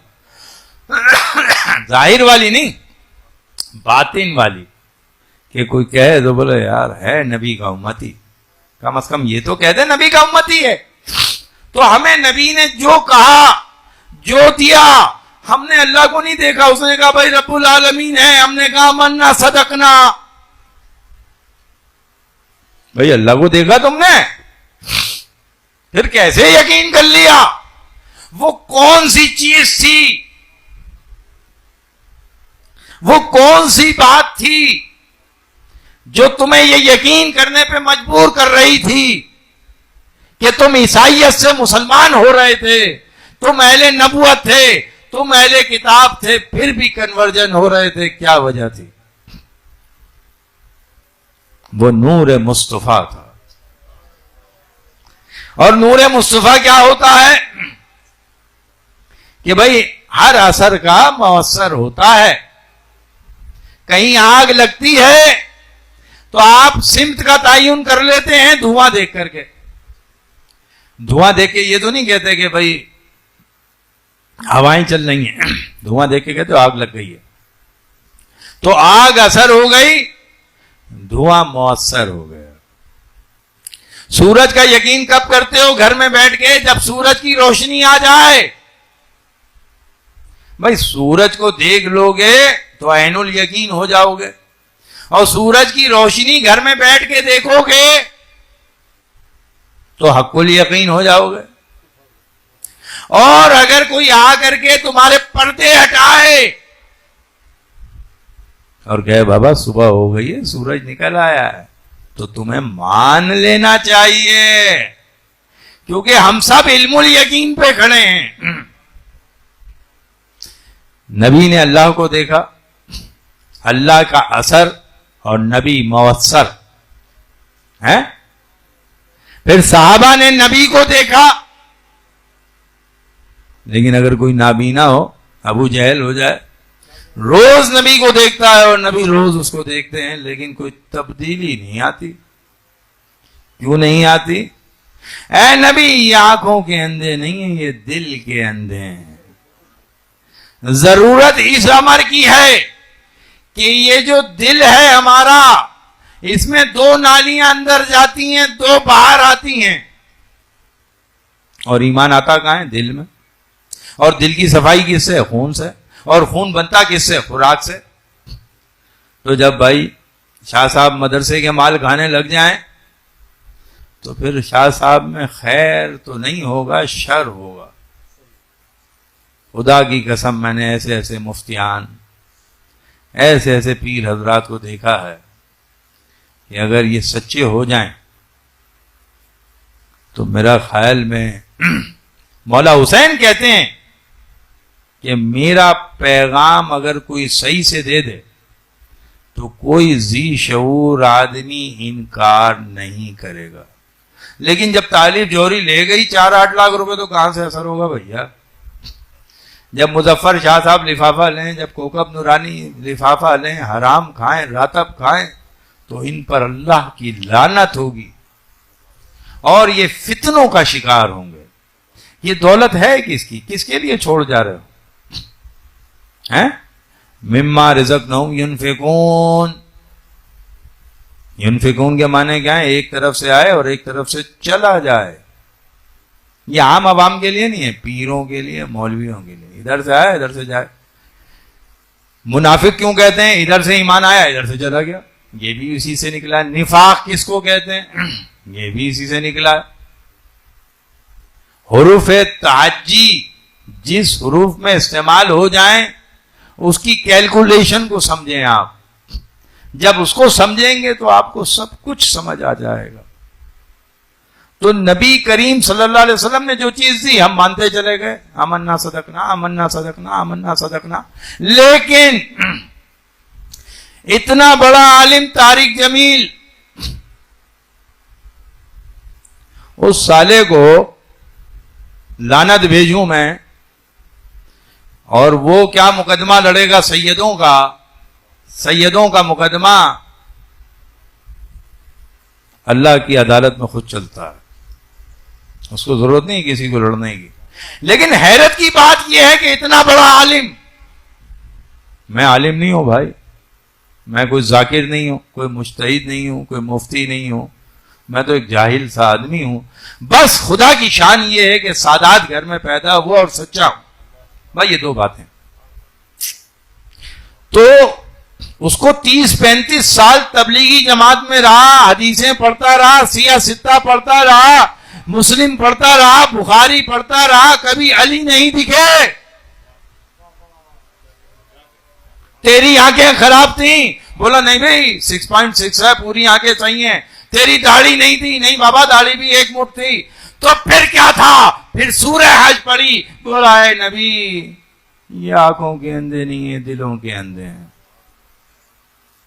ظاہر والی نہیں، باطن والی، کہ کوئی کہے تو بولے یار ہے نبی کا امتی، کم از کم یہ تو کہہ دے نبی کا امتی ہے. تو ہمیں نبی نے جو کہا، جو دیا، ہم نے اللہ کو نہیں دیکھا، اس نے کہا بھائی رب العالمین ہے، ہم نے کہا مننا صدقنا. بھائی اللہ کو دیکھا تم نے، پھر کیسے یقین کر لیا؟ وہ کون سی چیز تھی، وہ کون سی بات تھی جو تمہیں یہ یقین کرنے پہ مجبور کر رہی تھی کہ تم عیسائیت سے مسلمان ہو رہے تھے، تم اہل نبوت تھے، تم اہل کتاب تھے، پھر بھی کنورجن ہو رہے تھے؟ کیا وجہ تھی؟ وہ نور مصطفیٰ تھا. اور نور مصطفیٰ کیا ہوتا ہے کہ بھائی ہر اثر کا مؤثر ہوتا ہے. کہیں آگ لگتی ہے تو آپ سمت کا تعین کر لیتے ہیں دھواں دیکھ کر کے. دھواں دیکھ کے یہ تو نہیں کہتے کہ بھائی ہوائیں چل رہی ہیں، دھواں دیکھ کے کہتے آگ لگ گئی ہے. تو آگ اثر ہو گئی، دھواں مؤثر ہو گیا. سورج کا یقین کب کرتے ہو؟ گھر میں بیٹھ کے جب سورج کی روشنی آ جائے. بھائی سورج کو دیکھ لو گے تو عین الیقین ہو جاؤ گے، اور سورج کی روشنی گھر میں بیٹھ کے دیکھو گے تو حق الیقین ہو جاؤ گے. اور اگر کوئی آ کر کے تمہارے پردے ہٹائے اور کہے بابا صبح ہو گئی ہے، سورج نکل آیا ہے، تو تمہیں مان لینا چاہیے، کیونکہ ہم سب علم الیقین پہ کھڑے ہیں. نبی نے اللہ کو دیکھا، اللہ کا اثر اور نبی مؤثر ہے. پھر صحابہ نے نبی کو دیکھا، لیکن اگر کوئی نابینا ہو، ابو جہل ہو جائے، روز نبی کو دیکھتا ہے اور نبی روز اس کو دیکھتے ہیں، لیکن کوئی تبدیلی نہیں آتی. کیوں نہیں آتی؟ اے نبی یہ آنکھوں کے اندھے نہیں ہیں، یہ دل کے اندھے ہیں. ضرورت اس امر کی ہے کہ یہ جو دل ہے ہمارا، اس میں 2 نالیاں اندر جاتی ہیں، 2 باہر آتی ہیں. اور ایمان آتا کہاں ہے؟ دل میں. اور دل کی صفائی کس سے؟ خون سے. اور خون بنتا کس سے؟ خوراک سے. تو جب بھائی شاہ صاحب مدرسے کے مال کھانے لگ جائیں تو پھر شاہ صاحب میں خیر تو نہیں ہوگا، شر ہوگا. خدا کی قسم میں نے ایسے ایسے مفتیان، ایسے ایسے پیر حضرات کو دیکھا ہے کہ اگر یہ سچے ہو جائیں تو میرا خیال میں مولا حسین کہتے ہیں کہ میرا پیغام اگر کوئی صحیح سے دے دے تو کوئی ذی شعور آدمی انکار نہیں کرے گا. لیکن جب طالب جوہری لے گئی 4-8 لاکھ روپے تو کہاں سے اثر ہوگا بھیا؟ جب مظفر شاہ صاحب لفافہ لیں، جب کوکب نورانی لفافہ لیں، حرام کھائیں، راتب کھائیں، تو ان پر اللہ کی لعنت ہوگی اور یہ فتنوں کا شکار ہوں گے۔ یہ دولت ہے کس کی؟ کس کے لیے چھوڑ جا رہے ہو ہیں؟ مما رزقناہم ینفقون۔ ینفقون کے معنی کیا ہے؟ ایک طرف سے آئے اور ایک طرف سے چلا جائے۔ یہ عام عوام کے لیے نہیں ہے، پیروں کے لیے، مولویوں کے لیے، ادھر سے آیا ادھر سے جائے۔ منافق کیوں کہتے ہیں؟ ادھر سے ایمان آیا ادھر سے چلا گیا، یہ بھی اسی سے نکلا ہے۔ نفاق کس کو کہتے ہیں؟ یہ بھی اسی سے نکلا ہے۔ حروف تعجی جس حروف میں استعمال ہو جائیں اس کی کیلکولیشن کو سمجھیں آپ۔ جب اس کو سمجھیں گے تو آپ کو سب کچھ سمجھ آ جائے گا۔ تو نبی کریم صلی اللہ علیہ وسلم نے جو چیز دی ہم مانتے چلے گئے، آمنا صدقنا آمنا صدقنا آمنا صدقنا۔ لیکن اتنا بڑا عالم طارق جمیل، اس سالے کو لعنت بھیجوں میں، اور وہ کیا مقدمہ لڑے گا؟ سیدوں کا مقدمہ اللہ کی عدالت میں خود چلتا ہے، اس کو ضرورت نہیں کسی کو لڑنے کی۔ لیکن حیرت کی بات یہ ہے کہ اتنا بڑا عالم، میں عالم نہیں ہوں بھائی، میں کوئی ذاکر نہیں ہوں، کوئی مجتہد نہیں ہوں، کوئی مفتی نہیں ہوں، میں تو ایک جاہل سا آدمی ہوں۔ بس خدا کی شان یہ ہے کہ سادات گھر میں پیدا ہوا اور سچا ہوں، بھائی یہ دو باتیں۔ تو اس کو 30-35 سال تبلیغی جماعت میں رہا، حدیثیں پڑھتا رہا، سیاہ ستہ پڑھتا رہا، مسلم پڑھتا رہا، بخاری پڑھتا رہا، کبھی علی نہیں دکھے۔ تیری آنکھیں خراب تھیں، بولا نہیں بھائی 6.6 ہے، پوری آنکھیں صحیح ہیں۔ تیری داڑھی نہیں تھی، نہیں بابا داڑھی بھی ایک مٹھ تھی۔ تو پھر کیا تھا؟ پھر سورہ حج پڑھی، بولا اے نبی یہ آنکھوں کے اندھے نہیں ہیں، دلوں کے اندھے ہیں،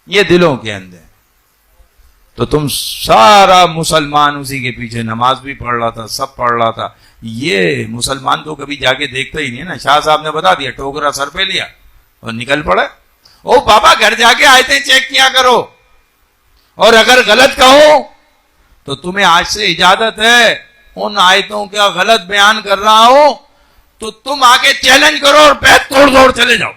یہ دلوں کے اندھے ہیں۔ تو تم سارا مسلمان اسی کے پیچھے نماز بھی پڑھ رہا تھا، سب پڑھ رہا تھا۔ یہ مسلمان تو کبھی جا کے دیکھتا ہی نہیں ہے نا۔ شاہ صاحب نے بتا دیا، ٹوکرا سر پہ لیا اور نکل پڑے۔ او بابا گھر جا کے آیتیں چیک کیا کرو، اور اگر غلط کہو تو تمہیں آج سے اجازت ہے، ان آیتوں کا غلط بیان کر رہا ہو تو تم آگے چیلنج کرو اور بیت توڑ چلے جاؤ۔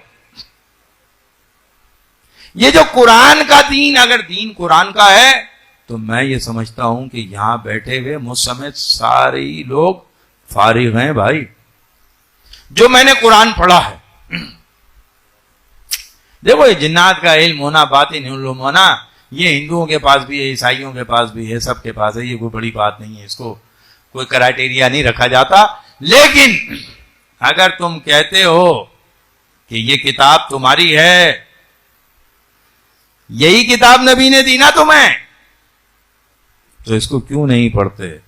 یہ جو قرآن کا دین، اگر دین قرآن کا ہے تو میں یہ سمجھتا ہوں کہ یہاں بیٹھے ہوئے مجھ سمیت سارے لوگ فارغ ہیں بھائی، جو میں نے قرآن پڑھا ہے۔ دیکھو یہ جنات کا علم ہونا، باطن علم ہونا، یہ ہندوؤں کے پاس بھی ہے، عیسائیوں کے پاس بھی ہے، سب کے پاس ہے، یہ کوئی بڑی بات نہیں ہے، اس کو کوئی کرائٹیریا نہیں رکھا جاتا۔ لیکن اگر تم کہتے ہو کہ یہ کتاب تمہاری ہے، یہی کتاب نبی نے دی نا تمہیں، تو اس کو کیوں نہیں پڑھتے؟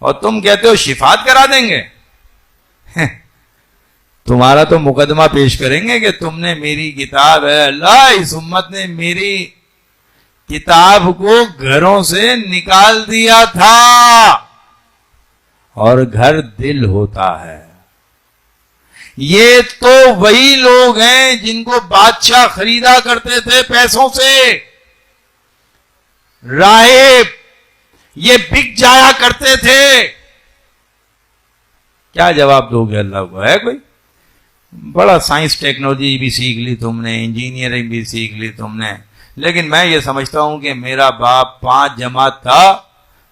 اور تم کہتے ہو شفاعت کرا دیں گے، تمہارا تو مقدمہ پیش کریں گے کہ تم نے میری کتاب ہے، اللہ اس امت نے میری کتاب کو گھروں سے نکال دیا تھا، اور گھر دل ہوتا ہے۔ یہ تو وہی لوگ ہیں جن کو بادشاہ خریدا کرتے تھے پیسوں سے، راہب یہ بک جایا کرتے تھے۔ کیا جواب دو گے اللہ کو؟ ہے کوئی؟ بڑا سائنس ٹیکنالوجی بھی سیکھ لی تم نے، انجینئرنگ بھی سیکھ لی تم نے، لیکن میں یہ سمجھتا ہوں کہ میرا باپ 5 جماعت تھا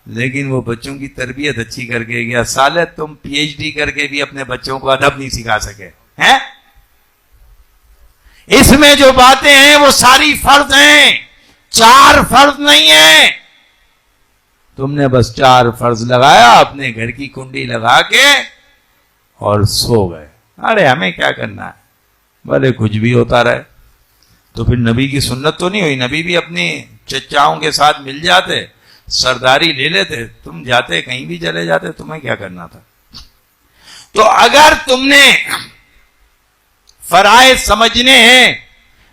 لیکن وہ بچوں کی تربیت اچھی کر کے گیا۔ سالے تم PhD کر کے بھی اپنے بچوں کو ادب نہیں سکھا سکے ہیں۔ اس میں جو باتیں ہیں وہ ساری فرض ہیں، 4 فرض نہیں ہیں۔ تم نے بس 4 فرض لگایا، اپنے گھر کی کنڈی لگا کے اور سو گئے۔ ارے ہمیں کیا کرنا ہے، بھلے کچھ بھی ہوتا رہے۔ تو پھر نبی کی سنت تو نہیں ہوئی؟ نبی بھی اپنی چچاؤں کے ساتھ مل جاتے، سرداری لے لیتے، تم جاتے کہیں بھی چلے جاتے، تمہیں کیا کرنا تھا؟ تو اگر تم نے فرائض سمجھنے ہیں،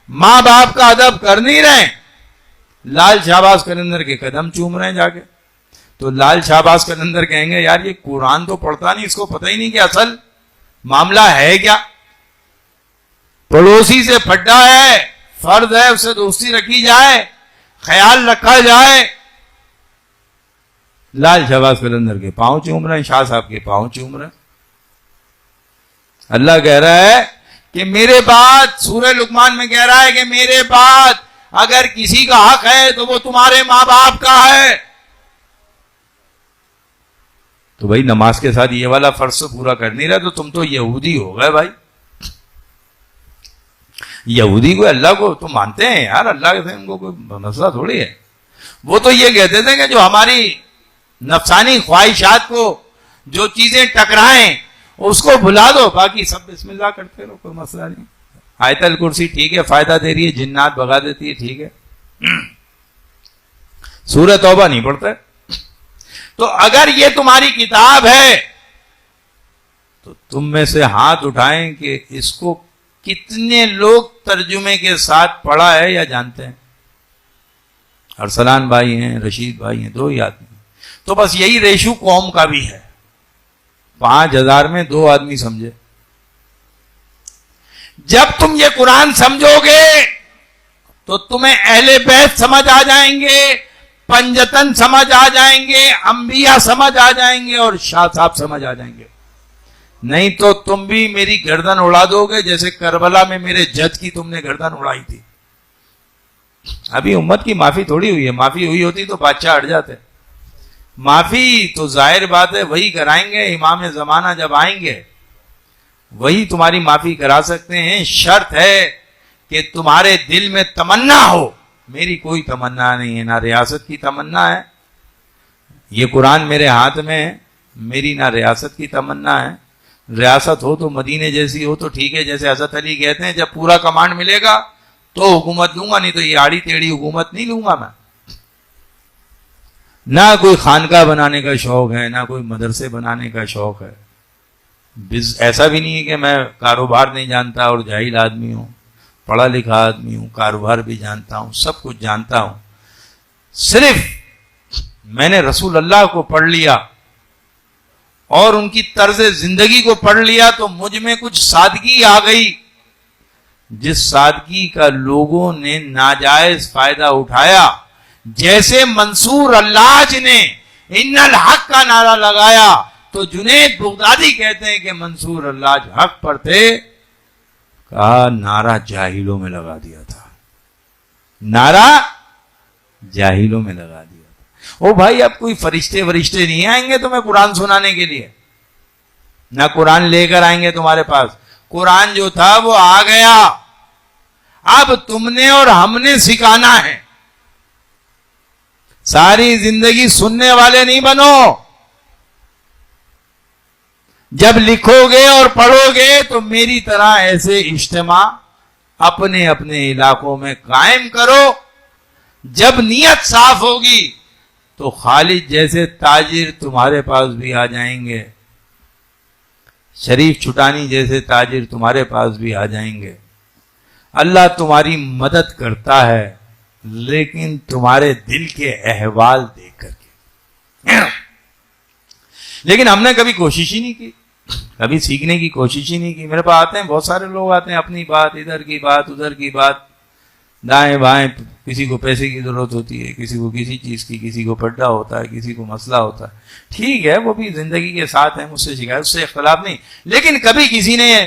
ماں باپ کا ادب کر نہیں رہے، لال شہباز کلندر کے قدم چوم رہے ہیں جا کے، تو لال شہباز کلندر کہیں گے یار یہ قرآن تو پڑھتا نہیں، اس کو پتہ ہی نہیں کہ اصل معاملہ ہے کیا۔ پڑوسی سے پھڈا ہے، فرض ہے اسے دوستی رکھی جائے، خیال رکھا جائے. لال شہباز قلندر کے پاؤں چوم رہے ہیں، شاہ صاحب کے پاؤں چوم رہے ہیں. اللہ کہہ رہا ہے کہ میرے بعد، سورہ لقمان میں کہہ رہا ہے کہ میرے بعد اگر کسی کا حق ہے تو وہ تمہارے ماں باپ کا ہے. تو بھائی نماز کے ساتھ یہ والا فرض پورا کر نہیں رہا تو تم تو یہودی ہو گئے بھائی. یہودی کو اللہ کو تو مانتے ہیں یار، اللہ کے ان کو کوئی مسئلہ تھوڑی ہے. وہ تو یہ کہتے تھے کہ جو ہماری نفسانی خواہشات کو جو چیزیں ٹکرائیں اس کو بھلا دو، باقی سب بسم اللہ کرتے رہو، کوئی مسئلہ نہیں. آیت الکرسی ٹھیک ہے، فائدہ دے رہی ہے، جنات بھگا دیتی ہے، ٹھیک ہے. سورہ توبہ نہیں پڑھتے. تو اگر یہ تمہاری کتاب ہے تو تم میں سے ہاتھ اٹھائیں کہ اس کو کتنے لوگ ترجمے کے ساتھ پڑھا ہے یا جانتے ہیں. ارسلان بھائی ہیں، رشید بھائی ہیں، 2 ہی آدمی. تو بس یہی ریشو قوم کا بھی ہے، 5000 میں 2 آدمی سمجھے. جب تم یہ قرآن سمجھو گے تو تمہیں اہل بیت سمجھ آ جائیں گے، پنجتن سمجھ آ جائیں گے، انبیاء سمجھ آ جائیں گے، اور شاہ صاحب سمجھ آ جائیں گے. نہیں تو تم بھی میری گردن اڑا دو گے جیسے کربلا میں میرے جج کی تم نے گردن اڑائی تھی. ابھی امت کی معافی تھوڑی ہوئی ہے، معافی ہوئی ہوتی تو بادشاہ ہٹ جاتے. معافی تو ظاہر بات ہے وہی کرائیں گے، امام زمانہ جب آئیں گے وہی تمہاری معافی کرا سکتے ہیں. شرط ہے کہ تمہارے دل میں تمنا ہو. میری کوئی تمنا نہیں ہے، نہ ریاست کی تمنا ہے. یہ قرآن میرے ہاتھ میں ہے، میری نہ ریاست کی تمنا ہے. ریاست ہو تو مدینے جیسی ہو تو ٹھیک ہے، جیسے حضرت علی کہتے ہیں جب پورا کمانڈ ملے گا تو حکومت لوں گا، نہیں تو یہ آڑی ٹیڑھی حکومت نہیں لوں گا میں. نہ کوئی خانقاہ بنانے کا شوق ہے، نہ کوئی مدرسے بنانے کا شوق ہے. ایسا بھی نہیں ہے کہ میں کاروبار نہیں جانتا اور جاہل آدمی ہوں، پڑھا لکھا آدمی ہوں، کاروبار بھی جانتا ہوں، سب کچھ جانتا ہوں. صرف میں نے رسول اللہ کو پڑھ لیا اور ان کی طرز زندگی کو پڑھ لیا تو مجھ میں کچھ سادگی آ گئی، جس سادگی کا لوگوں نے ناجائز فائدہ اٹھایا. جیسے منصور اللہ نے ان الحق کا نعرہ لگایا تو جنید بغدادی کہتے ہیں کہ منصور اللہ حق پر تھے، کہا نعرہ جاہلوں میں لگا دیا تھا، نعرہ جاہلوں میں لگا دیا تھا. او بھائی اب کوئی فرشتے نہیں آئیں گے تمہیں قرآن سنانے کے لیے، نہ قرآن لے کر آئیں گے تمہارے پاس. قرآن جو تھا وہ آ گیا، اب تم نے اور ہم نے سکھانا ہے. ساری زندگی سننے والے نہیں بنو. جب لکھو گے اور پڑھو گے تو میری طرح ایسے اجتماع اپنے اپنے علاقوں میں قائم کرو. جب نیت صاف ہوگی تو خالد جیسے تاجر تمہارے پاس بھی آ جائیں گے، شریف چھٹانی جیسے تاجر تمہارے پاس بھی آ جائیں گے. اللہ تمہاری مدد کرتا ہے لیکن تمہارے دل کے احوال دیکھ کر کے. لیکن ہم نے کبھی کوشش ہی نہیں کی، کبھی سیکھنے کی کوشش ہی نہیں کی. میرے پاس آتے ہیں بہت سارے لوگ، آتے ہیں اپنی بات، ادھر کی بات ادھر کی بات، دائیں بائیں. کسی کو پیسے کی ضرورت ہوتی ہے، کسی کو کسی چیز کی، کسی کو پڈا ہوتا ہے، کسی کو مسئلہ ہوتا ہے. ٹھیک ہے وہ بھی زندگی کے ساتھ ہیں، مجھ سے شکایت، اس سے اختلاف نہیں. لیکن کبھی کسی نے،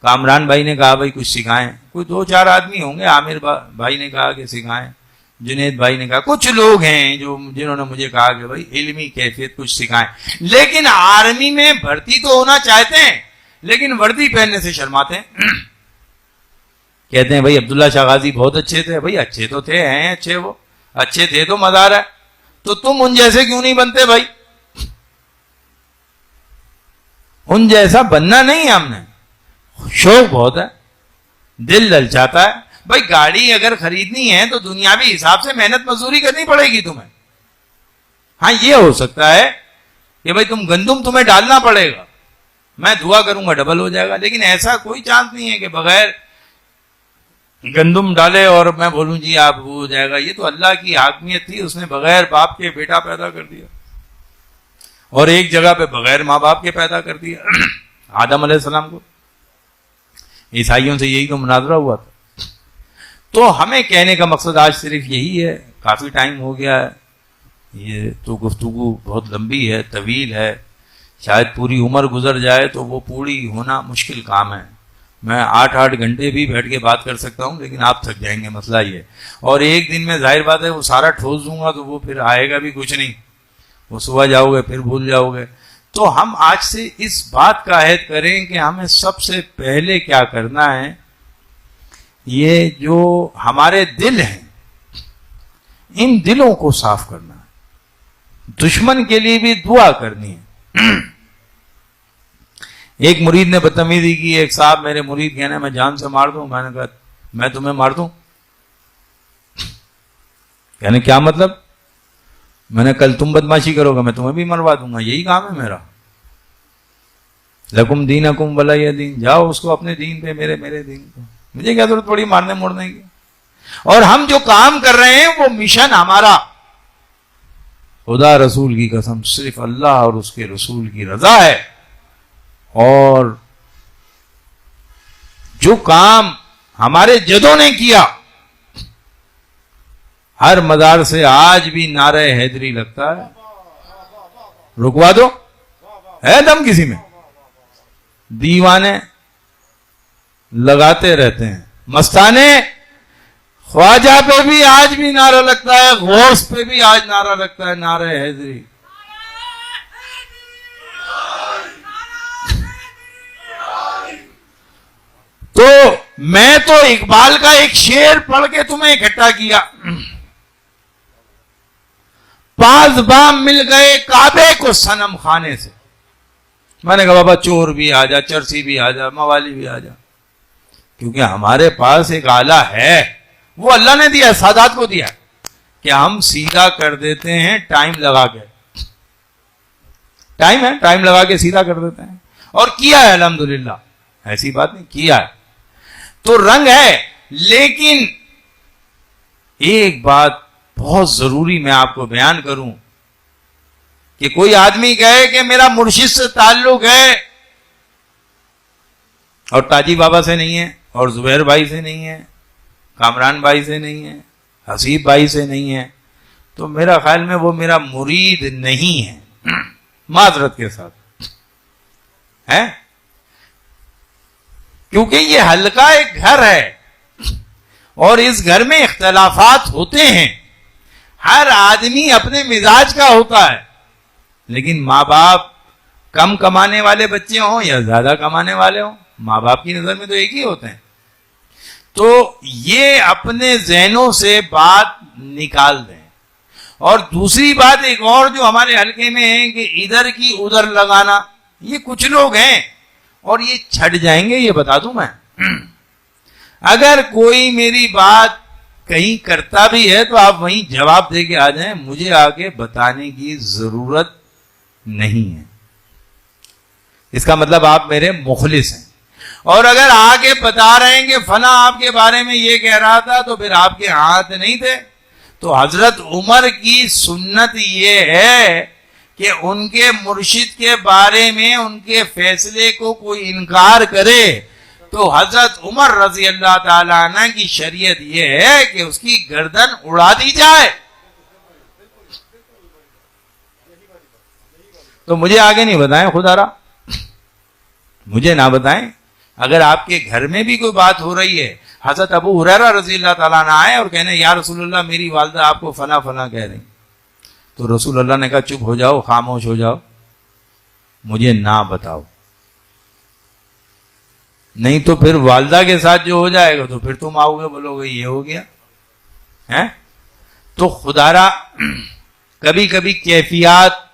کامران بھائی نے کہا بھائی کچھ سکھائیں، کوئی 2-4 آدمی ہوں گے، عامر بھائی نے کہا کہ سکھائیں، جنید بھائی نے کہا، کچھ لوگ ہیں جنہوں نے مجھے کہا کہ بھائی علمی کیفیت کچھ سکھائیں. لیکن آرمی میں بھرتی تو ہونا چاہتے ہیں لیکن وردی پہننے سے شرماتے ہیں. کہتے ہیں بھائی عبداللہ شاہ غازی بہت اچھے تھے. بھائی اچھے تو تھے، ہیں اچھے، وہ اچھے تھے تو مزار ہے. تو تم ان جیسے کیوں نہیں بنتے بھائی؟ ان جیسا بننا نہیں، ہم نے شوق بہت ہے، دل للچاتا ہے. بھائی گاڑی اگر خریدنی ہے تو دنیاوی حساب سے محنت مزدوری کرنی پڑے گی تمہیں. ہاں یہ ہو سکتا ہے کہ بھائی گندم تمہیں ڈالنا پڑے گا، میں دعا کروں گا ڈبل ہو جائے گا. لیکن ایسا کوئی چانس نہیں ہے کہ بغیر گندم ڈالے اور میں بولوں جی آپ وہ ہو جائے گا. یہ تو اللہ کی حاکمیت تھی، اس نے بغیر باپ کے بیٹا پیدا کر دیا اور ایک جگہ پہ بغیر ماں باپ کے پیدا کر دیا، آدم علیہ السلام کو. عیسائیوں سے یہی تو مناظرہ ہوا تھا. تو ہمیں کہنے کا مقصد آج صرف یہی ہے. کافی ٹائم ہو گیا ہے, یہ تو گفتگو بہت لمبی ہے, طویل ہے, شاید پوری عمر گزر جائے تو وہ پوری ہونا مشکل کام ہے. میں 8 گھنٹے بھی بیٹھ کے بات کر سکتا ہوں, لیکن آپ تھک جائیں گے, مسئلہ یہ. اور ایک دن میں ظاہر بات ہے وہ سارا ٹھوس دوں گا تو وہ پھر آئے گا بھی کچھ نہیں, وہ صبح جاؤ گے پھر بھول جاؤ گے. تو ہم آج سے اس بات کا عہد کریں کہ ہمیں سب سے پہلے کیا کرنا ہے, یہ جو ہمارے دل ہیں ان دلوں کو صاف کرنا ہے. دشمن کے لیے بھی دعا کرنی ہے. ایک مرید نے بدتمیزی کی, ایک صاحب میرے مرید کہنے میں جان سے مار دوں. میں نے کہا میں تمہیں مار دوں؟ کہنے کیا مطلب؟ میں نے کل تم بدماشی کرو گے میں تمہیں بھی مروا دوں گا, یہی کام ہے میرا. لکم دینکم ولی دین, جاؤ اس کو اپنے دین پہ, میرے دین پہ, مجھے کیا ضرورت تھوڑی مارنے موڑنے کی. اور ہم جو کام کر رہے ہیں وہ مشن ہمارا, خدا رسول کی قسم, صرف اللہ اور اس کے رسول کی رضا ہے. اور جو کام ہمارے جدوں نے کیا, ہر مدار سے آج بھی نعرہ حیدری لگتا ہے. رکوا دو, ہے دم کسی میں؟ دیوانے لگاتے رہتے ہیں, مستانے. خواجہ پہ بھی آج بھی نعرہ لگتا ہے, غوث پہ بھی آج نعرہ لگتا ہے, نعرہ حیدری. تو میں تو اقبال کا ایک شعر پڑھ کے تمہیں اکٹھا کیا. پاس بام مل گئے کعبے کو صنم خانے سے. میں نے کہا بابا چور بھی آ جا, چرسی بھی آ جا, موالی بھی آ جا, کیونکہ ہمارے پاس ایک آلہ ہے, وہ اللہ نے دیا, سادات کو دیا, کہ ہم سیدھا کر دیتے ہیں ٹائم لگا کے. ٹائم ہے, ٹائم لگا کے سیدھا کر دیتے ہیں. اور کیا ہے الحمدللہ, ایسی بات نہیں, کیا ہے. تو رنگ ہے. لیکن ایک بات بہت ضروری میں آپ کو بیان کروں, کہ کوئی آدمی کہے کہ میرا مرشد سے تعلق ہے اور تاجی بابا سے نہیں ہے, اور زبیر بھائی سے نہیں ہے, کامران بھائی سے نہیں ہے, حسیب بھائی سے نہیں ہے, تو میرا خیال میں وہ میرا مرید نہیں ہے, معذرت کے ساتھ ہے. کیونکہ یہ حلقہ ایک گھر ہے اور اس گھر میں اختلافات ہوتے ہیں. ہر آدمی اپنے مزاج کا ہوتا ہے, لیکن ماں باپ کم کمانے والے بچے ہوں یا زیادہ کمانے والے ہوں, ماں باپ کی نظر میں تو ایک ہی ہوتے ہیں. تو یہ اپنے ذہنوں سے بات نکال دیں. اور دوسری بات ایک اور جو ہمارے حلقے میں ہے کہ ادھر کی ادھر لگانا, یہ کچھ لوگ ہیں اور یہ چھٹ جائیں گے, یہ بتا دوں میں. اگر کوئی میری بات کہیں کرتا بھی ہے تو آپ وہیں جواب دے کے آ جائیں, مجھے آگے بتانے کی ضرورت نہیں ہے. اس کا مطلب آپ میرے مخلص ہیں. اور اگر آگے بتا رہے ہیں کہ فلاں آپ کے بارے میں یہ کہہ رہا تھا, تو پھر آپ کے ہاتھ نہیں تھے. تو حضرت عمر کی سنت یہ ہے کہ ان کے مرشد کے بارے میں ان کے فیصلے کو کوئی انکار کرے تو حضرت عمر رضی اللہ تعالی عنہ کی شریعت یہ ہے کہ اس کی گردن اڑا دی جائے. تو مجھے آگے نہیں بتائیں, خدا را مجھے نہ بتائیں. اگر آپ کے گھر میں بھی کوئی بات ہو رہی ہے, حضرت ابو ہریرہ رضی اللہ تعالیٰ عنہ آئے اور کہنے یا رسول اللہ میری والدہ آپ کو فلاں فلاں کہہ رہی, تو رسول اللہ نے کہا چپ ہو جاؤ, خاموش ہو جاؤ, مجھے نہ بتاؤ. نہیں تو پھر والدہ کے ساتھ جو ہو جائے گا تو پھر تم آؤ گے بولو گے یہ ہو گیا ہے. تو خدا را کبھی کبھی کیفیات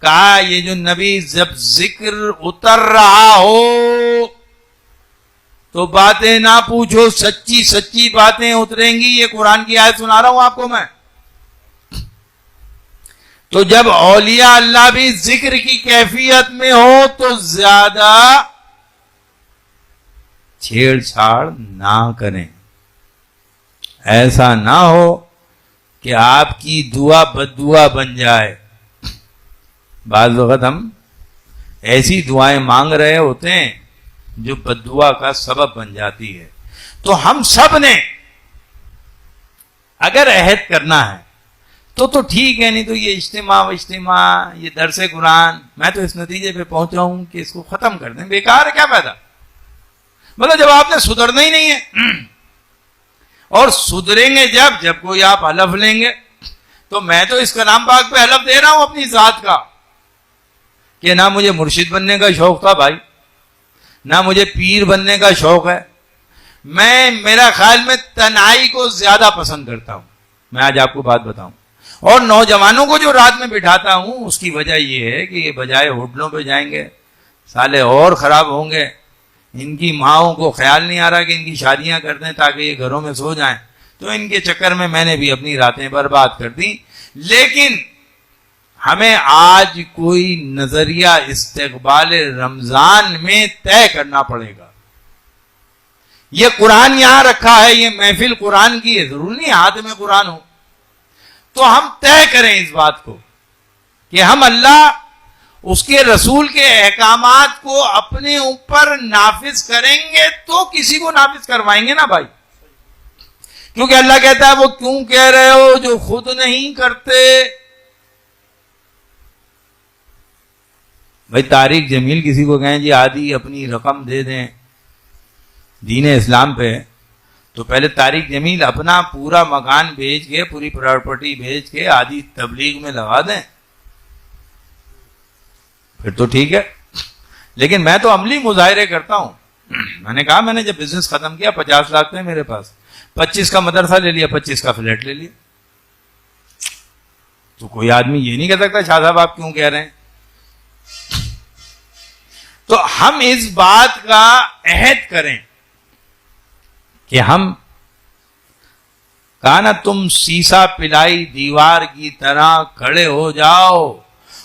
کہا, یہ جو نبی جب ذکر اتر رہا ہو تو باتیں نہ پوچھو, سچی سچی باتیں اتریں گی. یہ قرآن کی آیت سنا رہا ہوں آپ کو میں. تو جب اولیاء اللہ بھی ذکر کی کیفیت میں ہو تو زیادہ چھیڑ چھاڑ نہ کریں. ایسا نہ ہو کہ آپ کی دعا بد دعا بن جائے. بعض وقت ہم ایسی دعائیں مانگ رہے ہوتے ہیں جو بددعا کا سبب بن جاتی ہے. تو ہم سب نے اگر عہد کرنا ہے تو ٹھیک ہے، نہیں تو یہ اجتماع یہ درس قرآن، میں تو اس نتیجے پہ پہنچا ہوں کہ اس کو ختم کر دیں، بیکار ہے، کیا فائدہ. مطلب جب آپ نے سدھرنا ہی نہیں ہے، اور سدھریں گے جب کوئی آپ حلف لیں گے، تو میں تو اس کلام پاک پہ حلف دے رہا ہوں اپنی ذات کا کہ نہ مجھے مرشد بننے کا شوق تھا بھائی، نہ مجھے پیر بننے کا شوق ہے. میں میرا خیال میں تنہائی کو زیادہ پسند کرتا ہوں. میں آج آپ کو بات بتاؤں، اور نوجوانوں کو جو رات میں بٹھاتا ہوں اس کی وجہ یہ ہے کہ یہ بجائے ہوٹلوں پہ جائیں گے سالے اور خراب ہوں گے. ان کی ماؤں کو خیال نہیں آ رہا کہ ان کی شادیاں کر دیں تاکہ یہ گھروں میں سو جائیں، تو ان کے چکر میں نے بھی اپنی راتیں برباد کر دی. لیکن ہمیں آج کوئی نظریہ استقبال رمضان میں طے کرنا پڑے گا. یہ قرآن یہاں رکھا ہے، یہ محفل قرآن کی ہے، ضرور نہیں ہاتھ میں قرآن ہو، تو ہم طے کریں اس بات کو کہ ہم اللہ اس کے رسول کے احکامات کو اپنے اوپر نافذ کریں گے تو کسی کو نافذ کروائیں گے نا بھائی. کیونکہ اللہ کہتا ہے وہ کیوں کہہ رہے ہو جو خود نہیں کرتے. بھائی طارق جمیل کسی کو کہیں جی آدھی اپنی رقم دے دیں دین اسلام پہ، تو پہلے طارق جمیل اپنا پورا مکان بیچ کے، پوری پراپرٹی بیچ کے آدھی تبلیغ میں لگا دیں، پھر تو ٹھیک ہے. لیکن میں تو عملی مظاہرے کرتا ہوں. میں نے کہا میں نے جب بزنس ختم کیا 50 لاکھ تھے میرے پاس، 25 کا مدرسہ لے لیا، 25 کا فلیٹ لے لیا. تو کوئی آدمی یہ نہیں کہہ سکتا شاہ صاحب آپ کیوں کہہ رہے ہیں. تو ہم اس بات کا عہد کریں کہ ہم کہا نا تم سیسا پلائی دیوار کی طرح کھڑے ہو جاؤ،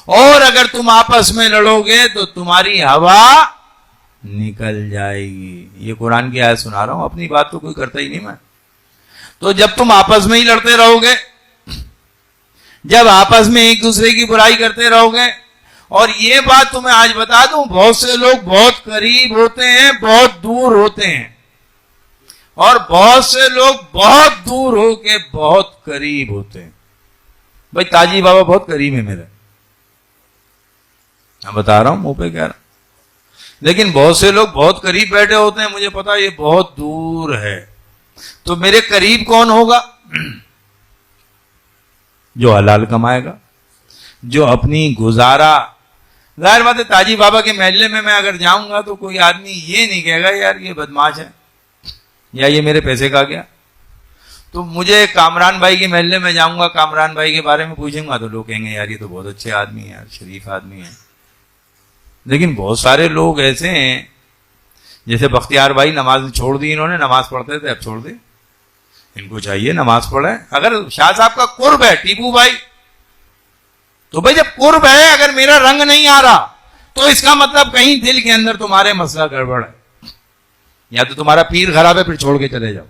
اور اگر تم آپس میں لڑو گے تو تمہاری ہوا نکل جائے گی. یہ قرآن کی آیت سنا رہا ہوں، اپنی بات تو کوئی کرتا ہی نہیں میں. تو جب تم آپس میں ہی لڑتے رہو گے، جب آپس میں ایک دوسرے کی برائی کرتے رہو گے، اور یہ بات تمہیں آج بتا دوں بہت سے لوگ بہت قریب ہوتے ہیں بہت دور ہوتے ہیں، اور بہت سے لوگ بہت دور ہو کے بہت قریب ہوتے ہیں. بھائی تاجی بابا بہت قریب ہے میرے، میں بتا رہا ہوں منہ پہ کہہ رہا ہوں. لیکن بہت سے لوگ بہت قریب بیٹھے ہوتے ہیں، مجھے پتا یہ بہت دور ہے. تو میرے قریب کون ہوگا؟ جو حلال کمائے گا، جو اپنی گزارا. ظاہر بات ہے تاجی بابا کے محلے میں اگر جاؤں گا تو کوئی آدمی یہ نہیں کہے گا یار یہ بدماش ہے یا یہ میرے پیسے کا گیا. تو مجھے کامران بھائی کے محلے میں جاؤں گا، کامران بھائی کے بارے میں پوچھوں گا تو لوگ کہیں گے یار یہ تو بہت اچھے آدمی ہیں، شریف آدمی ہیں. لیکن بہت سارے لوگ ایسے ہیں، جیسے بختیار بھائی نماز چھوڑ دی، انہوں نے نماز پڑھتے تھے اب چھوڑ دی. ان کو چاہیے نماز پڑھیں. اگر شاہ صاحب کا قرب ہے ٹیپو بھائی، تو بھائی جب قرب ہے اگر میرا رنگ نہیں آ رہا تو اس کا مطلب کہیں دل کے اندر تمہارے مسئلہ گڑبڑ ہے، یا تو تمہارا پیر خراب ہے پھر چھوڑ کے چلے جاؤ.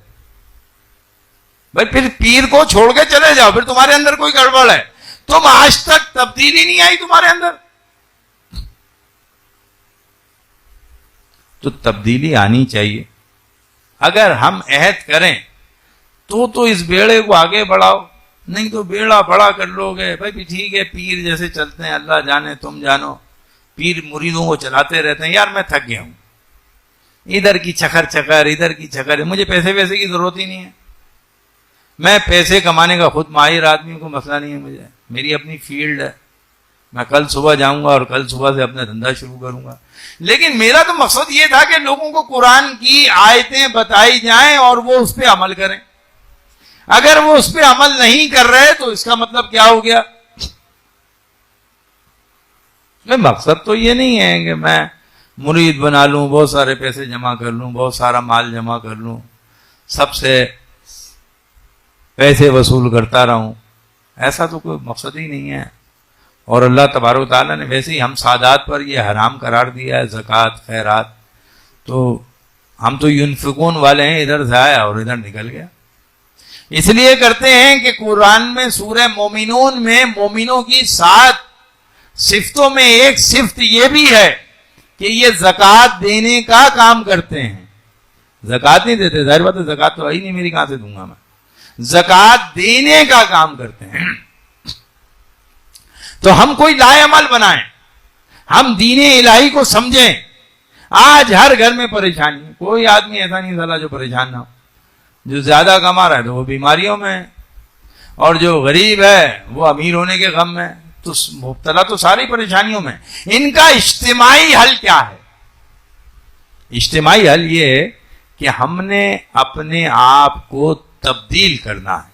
بھائی پھر پیر کو چھوڑ کے چلے جاؤ، پھر تمہارے اندر کوئی گڑبڑ ہے. تم آج تک تبدیلی نہیں آئی تمہارے اندر. تو تبدیلی آنی چاہیے. اگر ہم عہد کریں تو اس بیڑے کو آگے بڑھاؤ، نہیں تو بیڑا بڑا کر لو گے. بھائی ٹھیک ہے پیر جیسے چلتے ہیں اللہ جانے تم جانو، پیر مریدوں کو چلاتے رہتے ہیں. یار میں تھک گیا ہوں، ادھر کی چکر ادھر کی چکر. مجھے پیسے کی ضرورت ہی نہیں ہے. میں پیسے کمانے کا خود ماہر آدمی کو مسئلہ نہیں ہے. مجھے میری اپنی فیلڈ ہے، میں کل صبح جاؤں گا اور کل صبح سے اپنا دھندا شروع کروں گا. لیکن میرا تو مقصد یہ تھا کہ لوگوں کو قرآن کی آیتیں بتائی جائیں اور وہ اس پہ عمل کریں. اگر وہ اس پہ عمل نہیں کر رہے تو اس کا مطلب کیا ہو گیا؟ مقصد تو یہ نہیں ہے کہ میں مرید بنا لوں، بہت سارے پیسے جمع کر لوں، بہت سارا مال جمع کر لوں، سب سے پیسے وصول کرتا رہوں. ایسا تو کوئی مقصد ہی نہیں ہے. اور اللہ تبارک و تعالیٰ نے ویسے ہی ہم سادات پر یہ حرام قرار دیا ہے زکوٰۃ خیرات. تو ہم تو ینفقون والے ہیں، ادھر سے آیا اور ادھر نکل گیا. اس لیے کرتے ہیں کہ قرآن میں سورہ مومنون میں مومنوں کی 7 صفتوں میں ایک صفت یہ بھی ہے کہ یہ زکوٰۃ دینے کا کام کرتے ہیں. زکوٰۃ نہیں دیتے، ظاہر بات ہے زکوٰۃ تو آئی نہیں میری، کہاں سے دوں گا میں. زکوٰۃ دینے کا کام کرتے ہیں. تو ہم کوئی لائے عمل بنائیں، ہم دین الہی کو سمجھیں. آج ہر گھر میں پریشانی ہے، کوئی آدمی ایسا نہیں سلا جو پریشان نہ ہو. جو زیادہ کما رہا ہے تو وہ بیماریوں میں ہے، اور جو غریب ہے وہ امیر ہونے کے غم میں. تو مبتلا تو ساری پریشانیوں میں. ان کا اجتماعی حل کیا ہے؟ اجتماعی حل یہ ہے کہ ہم نے اپنے آپ کو تبدیل کرنا ہے.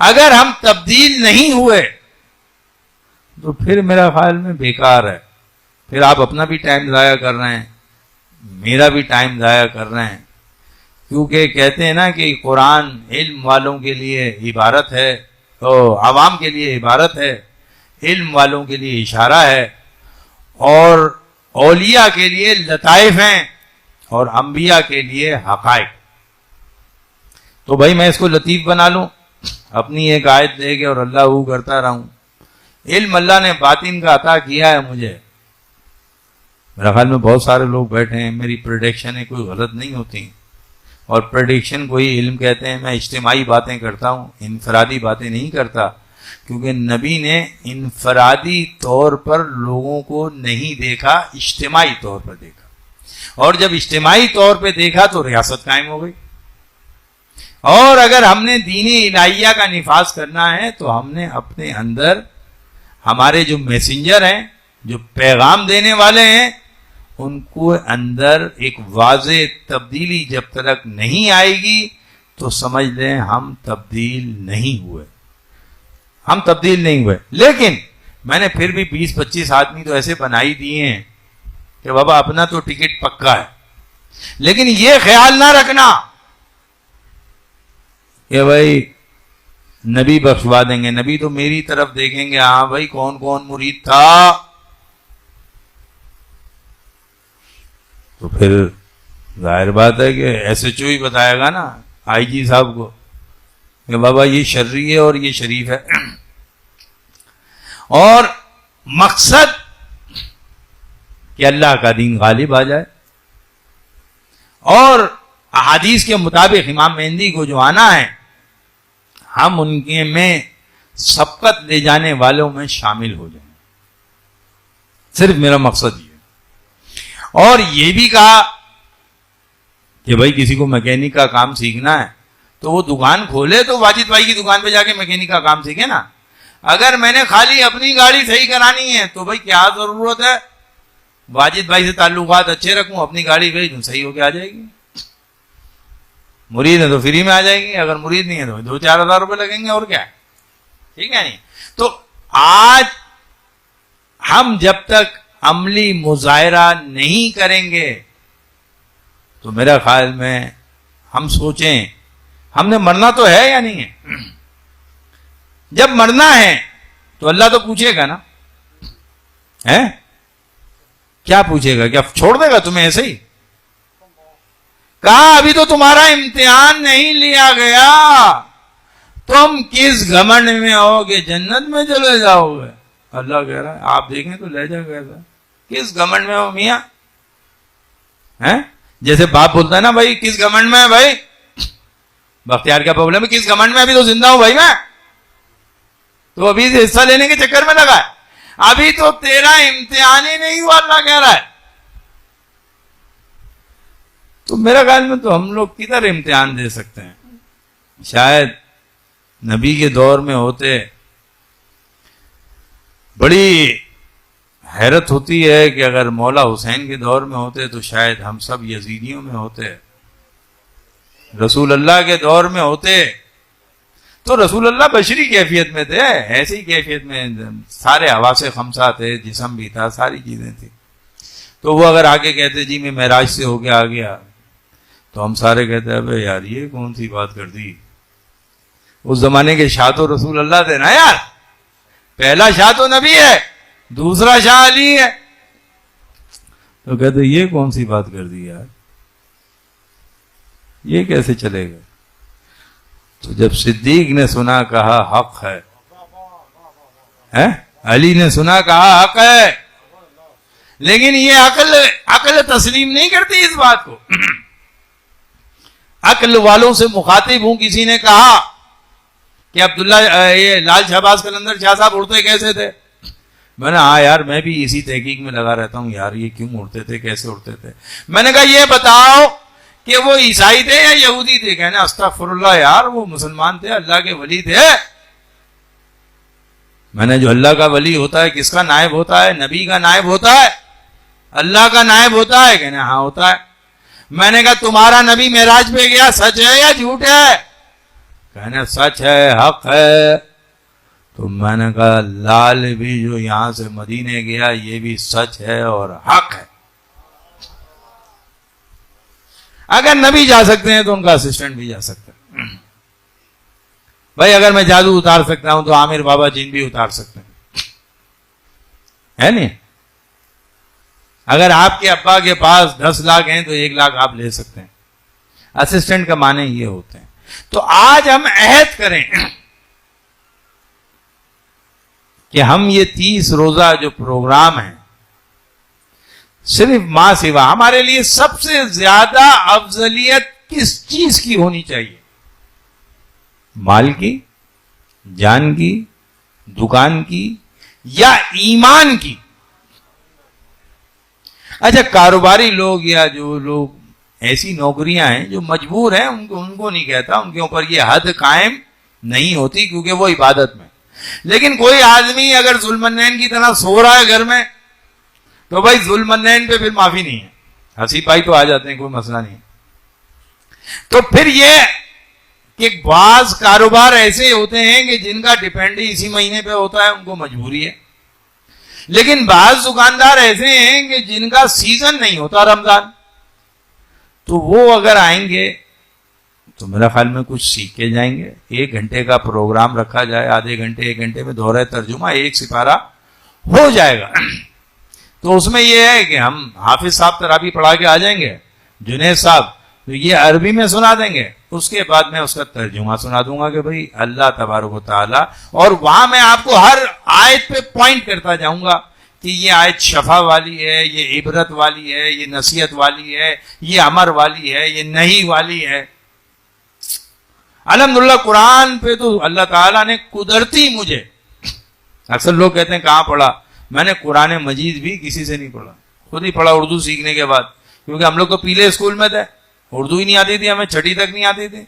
اگر ہم تبدیل نہیں ہوئے تو پھر میرا خیال میں بیکار ہے. پھر آپ اپنا بھی ٹائم ضائع کر رہے ہیں، میرا بھی ٹائم ضائع کر رہے ہیں. کیونکہ کہتے ہیں نا کہ قرآن علم والوں کے لیے عبارت ہے، تو عوام کے لیے عبارت ہے، علم والوں کے لیے اشارہ ہے، اور اولیاء کے لیے لطائف ہیں، اور انبیاء کے لیے حقائق. تو بھائی میں اس کو لطیف بنا لوں، اپنی ایک آیت لے کے اور اللہ وہ کرتا رہوں. علم اللہ نے باطن کا عطا کیا ہے مجھے. میرا خیال میں بہت سارے لوگ بیٹھے ہیں، میری پریڈکشنیں کوئی غلط نہیں ہوتی، اور پریڈکشن کو ہی علم کہتے ہیں. میں اجتماعی باتیں کرتا ہوں، انفرادی باتیں نہیں کرتا، کیونکہ نبی نے انفرادی طور پر لوگوں کو نہیں دیکھا، اجتماعی طور پر دیکھا. اور جب اجتماعی طور پہ دیکھا تو ریاست قائم ہو گئی. اور اگر ہم نے دین الہیہ کا نفاذ کرنا ہے تو ہم نے اپنے اندر ہمارے جو میسنجر ہیں، جو پیغام دینے والے ہیں، ان کو اندر ایک واضح تبدیلی جب تک نہیں آئے گی تو سمجھ لیں ہم تبدیل نہیں ہوئے. ہم تبدیل نہیں ہوئے. لیکن میں نے پھر بھی 20-25 آدمی تو ایسے بنائی دیے ہیں کہ بابا اپنا تو ٹکٹ پکا ہے. لیکن یہ خیال نہ رکھنا کہ بھائی نبی بخشوا دیں گے. نبی تو میری طرف دیکھیں گے، ہاں بھائی کون کون مرید تھا. تو پھر ظاہر بات ہے کہ ایس ایچ او ہی بتائے گا نا آئی جی صاحب کو کہ بابا یہ شرعی ہے اور یہ شریف ہے. اور مقصد کہ اللہ کا دین غالب آ جائے. اور احادیث کے مطابق امام مہدی کو جو آنا ہے، ہم ان کے میں سبقت لے جانے والوں میں شامل ہو جائیں. صرف میرا مقصد یہ. اور یہ بھی کہا کہ بھائی کسی کو میکینک کا کام سیکھنا ہے تو وہ دکان کھولے تو واجد بھائی کی دکان پہ جا کے میکینک کا کام سیکھے نا. اگر میں نے خالی اپنی گاڑی صحیح کرانی ہے تو بھائی کیا ضرورت ہے واجد بھائی سے تعلقات اچھے رکھوں، اپنی گاڑی بھیج دوں، صحیح ہو کے آ جائے گی. مرید ہے تو فری میں آ جائے گی، اگر مرید نہیں ہے تو 2-4 ہزار روپے لگیں گے، اور کیا ہے. ٹھیک ہے نہیں. تو آج ہم جب تک عملی مظاہرہ نہیں کریں گے تو میرا خیال میں ہم سوچیں ہم نے مرنا تو ہے یا نہیں ہے. جب مرنا ہے تو اللہ تو پوچھے گا نا. کیا پوچھے گا؟ کیا چھوڑ دے گا تمہیں ایسے ہی؟ کہا ابھی تو تمہارا امتحان نہیں لیا گیا، تم کس گھمنڈ میں ہو کہ جنت میں چلے جاؤ گے. اللہ کہہ رہا ہے آپ دیکھیں تو لہجہ کیسا، کس گھمنڈ میں ہو میاں. جیسے باپ بولتا ہے نا بھائی کس گھمنڈ میں ہے بھائی، بختیار کیا پرابلم ہے، کس گھمنڈ میں؟ ابھی تو زندہ ہوں بھائی میں، تو ابھی سے حصہ لینے کے چکر میں لگا ہے، ابھی تو تیرا امتحان ہی نہیں ہوا. اللہ کہہ رہا ہے. تو میرا خیال میں تو ہم لوگ کدھر امتحان دے سکتے ہیں. شاید نبی کے دور میں ہوتے. بڑی حیرت ہوتی ہے کہ اگر مولا حسین کے دور میں ہوتے تو شاید ہم سب یزیدیوں میں ہوتے. رسول اللہ کے دور میں ہوتے تو رسول اللہ بشری کیفیت میں تھے، ایسی کیفیت میں سارے حواس خمسہ تھے، جسم بھی تھا، ساری چیزیں تھی. تو وہ اگر آگے کہتے جی میں معراج سے ہو کے آ گیا تو ہم سارے کہتے ہیں ابے یار یہ کون سی بات کر دی. اس زمانے کے شاہ تو رسول اللہ تھے نا یار. پہلا شاہ تو نبی ہے، دوسرا شاہ علی ہے. تو کہتے یہ کون سی بات کر دی یار، یہ کیسے چلے گا. تو جب صدیق نے سنا کہا حق ہے، علی نے سنا کہا حق ہے، لیکن یہ عقل تسلیم نہیں کرتی اس بات کو. عقل والوں سے مخاطب ہوں. کسی نے کہا کہ عبداللہ یہ لال شہباز قلندر شاہ صاحب اڑتے کیسے تھے؟ میں نے ہاں یار میں بھی اسی تحقیق میں لگا رہتا ہوں یار یہ کیوں اڑتے تھے, کیسے اڑتے تھے. میں نے کہا یہ بتاؤ کہ وہ عیسائی تھے یا یہودی تھے؟ کہنے استغفر اللہ یار وہ مسلمان تھے, اللہ کے ولی تھے. میں نے جو اللہ کا ولی ہوتا ہے کس کا نائب ہوتا ہے؟ نبی کا نائب ہوتا ہے, اللہ کا نائب ہوتا ہے. کہنے ہاں ہوتا ہے. میں نے کہا تمہارا نبی معراج پہ گیا, سچ ہے یا جھوٹ ہے؟ کہنے سچ ہے, حق ہے. تو میں نے کہا لال بھی جو یہاں سے مدینے گیا یہ بھی سچ ہے اور حق ہے. اگر نبی جا سکتے ہیں تو ان کا اسسٹنٹ بھی جا سکتا ہے. بھائی اگر میں جادو اتار سکتا ہوں تو عامر بابا جن بھی اتار سکتے ہیں, ہے نہیں؟ اگر آپ کے ابا کے پاس 10 لاکھ ہیں تو 1 لاکھ آپ لے سکتے ہیں. اسسٹنٹ کا معنی یہ ہوتے ہیں. تو آج ہم عہد کریں کہ ہم یہ 30 روزہ جو پروگرام ہے صرف ماں سوا ہمارے لیے سب سے زیادہ افضلیت کس چیز کی ہونی چاہیے؟ مال کی, جان کی, دکان کی یا ایمان کی؟ اچھا کاروباری لوگ یا جو لوگ ایسی نوکریاں ہیں جو مجبور ہیں ان کو نہیں کہتا, ان کے اوپر یہ حد قائم نہیں ہوتی کیونکہ وہ عبادت میں. لیکن کوئی آدمی اگر ذوالمنین کی طرح سو رہا ہے گھر میں تو بھائی ذوالمنین پہ پھر معافی نہیں ہے, ہنسی پائی تو آ جاتے ہیں, کوئی مسئلہ نہیں. تو پھر یہ کہ بعض کاروبار ایسے ہوتے ہیں کہ جن کا ڈیپینڈ اسی مہینے پہ ہوتا ہے, ان کو مجبوری ہے. لیکن بعض دکاندار ایسے ہیں کہ جن کا سیزن نہیں ہوتا رمضان, تو وہ اگر آئیں گے تو میرا خیال میں کچھ سیکھ کے جائیں گے. 1 گھنٹے کا پروگرام رکھا جائے, آدھے گھنٹے 1 گھنٹے میں دورہ ترجمہ 1 سپارہ ہو جائے گا. تو اس میں یہ ہے کہ ہم حافظ صاحب تراویح پڑھا کے آ جائیں گے, جنید صاحب تو یہ عربی میں سنا دیں گے, اس کے بعد میں اس کا ترجمہ سنا دوں گا کہ بھئی اللہ تبارک و تعالی, اور وہاں میں آپ کو ہر آیت پہ پوائنٹ کرتا جاؤں گا کہ یہ آیت شفا والی ہے, یہ عبرت والی ہے, یہ نصیحت والی ہے, یہ امر والی ہے, یہ نہیں والی ہے. الحمدللہ قرآن پہ تو اللہ تعالیٰ نے قدرتی مجھے, اکثر لوگ کہتے ہیں کہاں پڑھا, میں نے قرآن مجید بھی کسی سے نہیں پڑھا, خود ہی پڑھا اردو سیکھنے کے بعد, کیونکہ ہم لوگ تو پیلے اسکول میں تھے, اردو ہی نہیں آتی تھی ہمیں, 6ٹھی تک نہیں آتی تھی.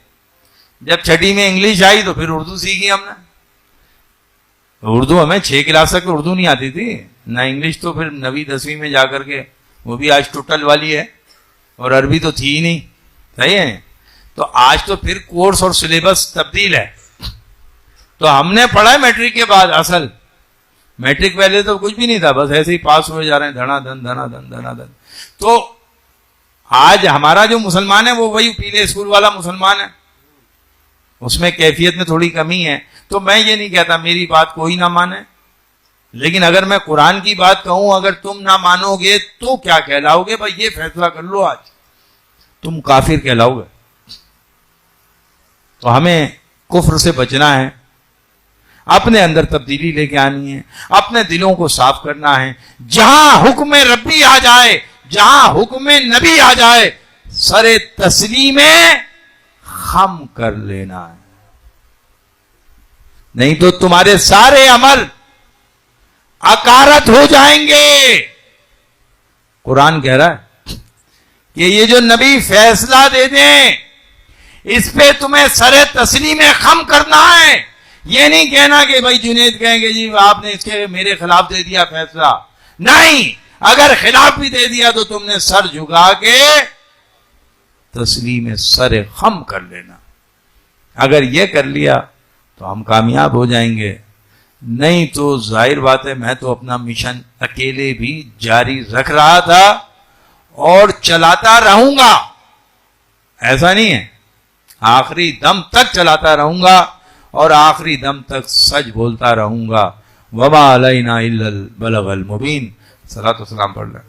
جب 6ٹھی میں انگلش آئی تو پھر اردو سیکھی ہم نے. اردو ہمیں 6 کلاس تک اردو نہیں آتی تھی نہ انگلش, تو پھر 9ویں 10ویں میں جا کر کے وہ بھی آج ٹوٹل والی ہے, اور عربی تو تھی ہی نہیں. صحیح ہے. تو آج تو پھر کورس اور سلیبس تبدیل ہے. تو ہم نے پڑھا ہے میٹرک کے بعد, اصل میٹرک پہلے تو کچھ بھی نہیں تھا, بس ایسے ہی پاس ہوئے جا رہے ہیں دھنا دھن دھنا دھن دھنا دھن. تو آج ہمارا جو مسلمان ہے وہ وہی پیلے اسکول والا مسلمان ہے, اس میں کیفیت میں تھوڑی کمی ہے. تو میں یہ نہیں کہتا میری بات کوئی نہ مانے, لیکن اگر میں قرآن کی بات کہوں اگر تم نہ مانو گے تو کیا کہلاؤ گے؟ بھائی یہ فیصلہ کر لو آج, تم کافر کہلاؤ گے. تو ہمیں کفر سے بچنا ہے, اپنے اندر تبدیلی لے کے آنی ہے, اپنے دلوں کو صاف کرنا ہے. جہاں حکم ربی آ جائے, جہاں حکم نبی آ جائے, سر تسلیم خم کر لینا ہے. نہیں تو تمہارے سارے عمل اکارت ہو جائیں گے. قرآن کہہ رہا ہے کہ یہ جو نبی فیصلہ دے دیں اس پہ تمہیں سر تسلیم خم کرنا ہے. یہ نہیں کہنا کہ بھائی جنید کہیں گے جی آپ نے اس کے میرے خلاف دے دیا فیصلہ. نہیں, اگر خلاف بھی دے دیا تو تم نے سر جھکا کے تسلیم سر خم کر لینا. اگر یہ کر لیا تو ہم کامیاب ہو جائیں گے. نہیں تو ظاہر بات ہے میں تو اپنا مشن اکیلے بھی جاری رکھ رہا تھا اور چلاتا رہوں گا, ایسا نہیں ہے, آخری دم تک چلاتا رہوں گا اور آخری دم تک سچ بولتا رہوں گا. وما علینا الا البلاغ المبین. صلاۃ و سلام پڑھ لیں.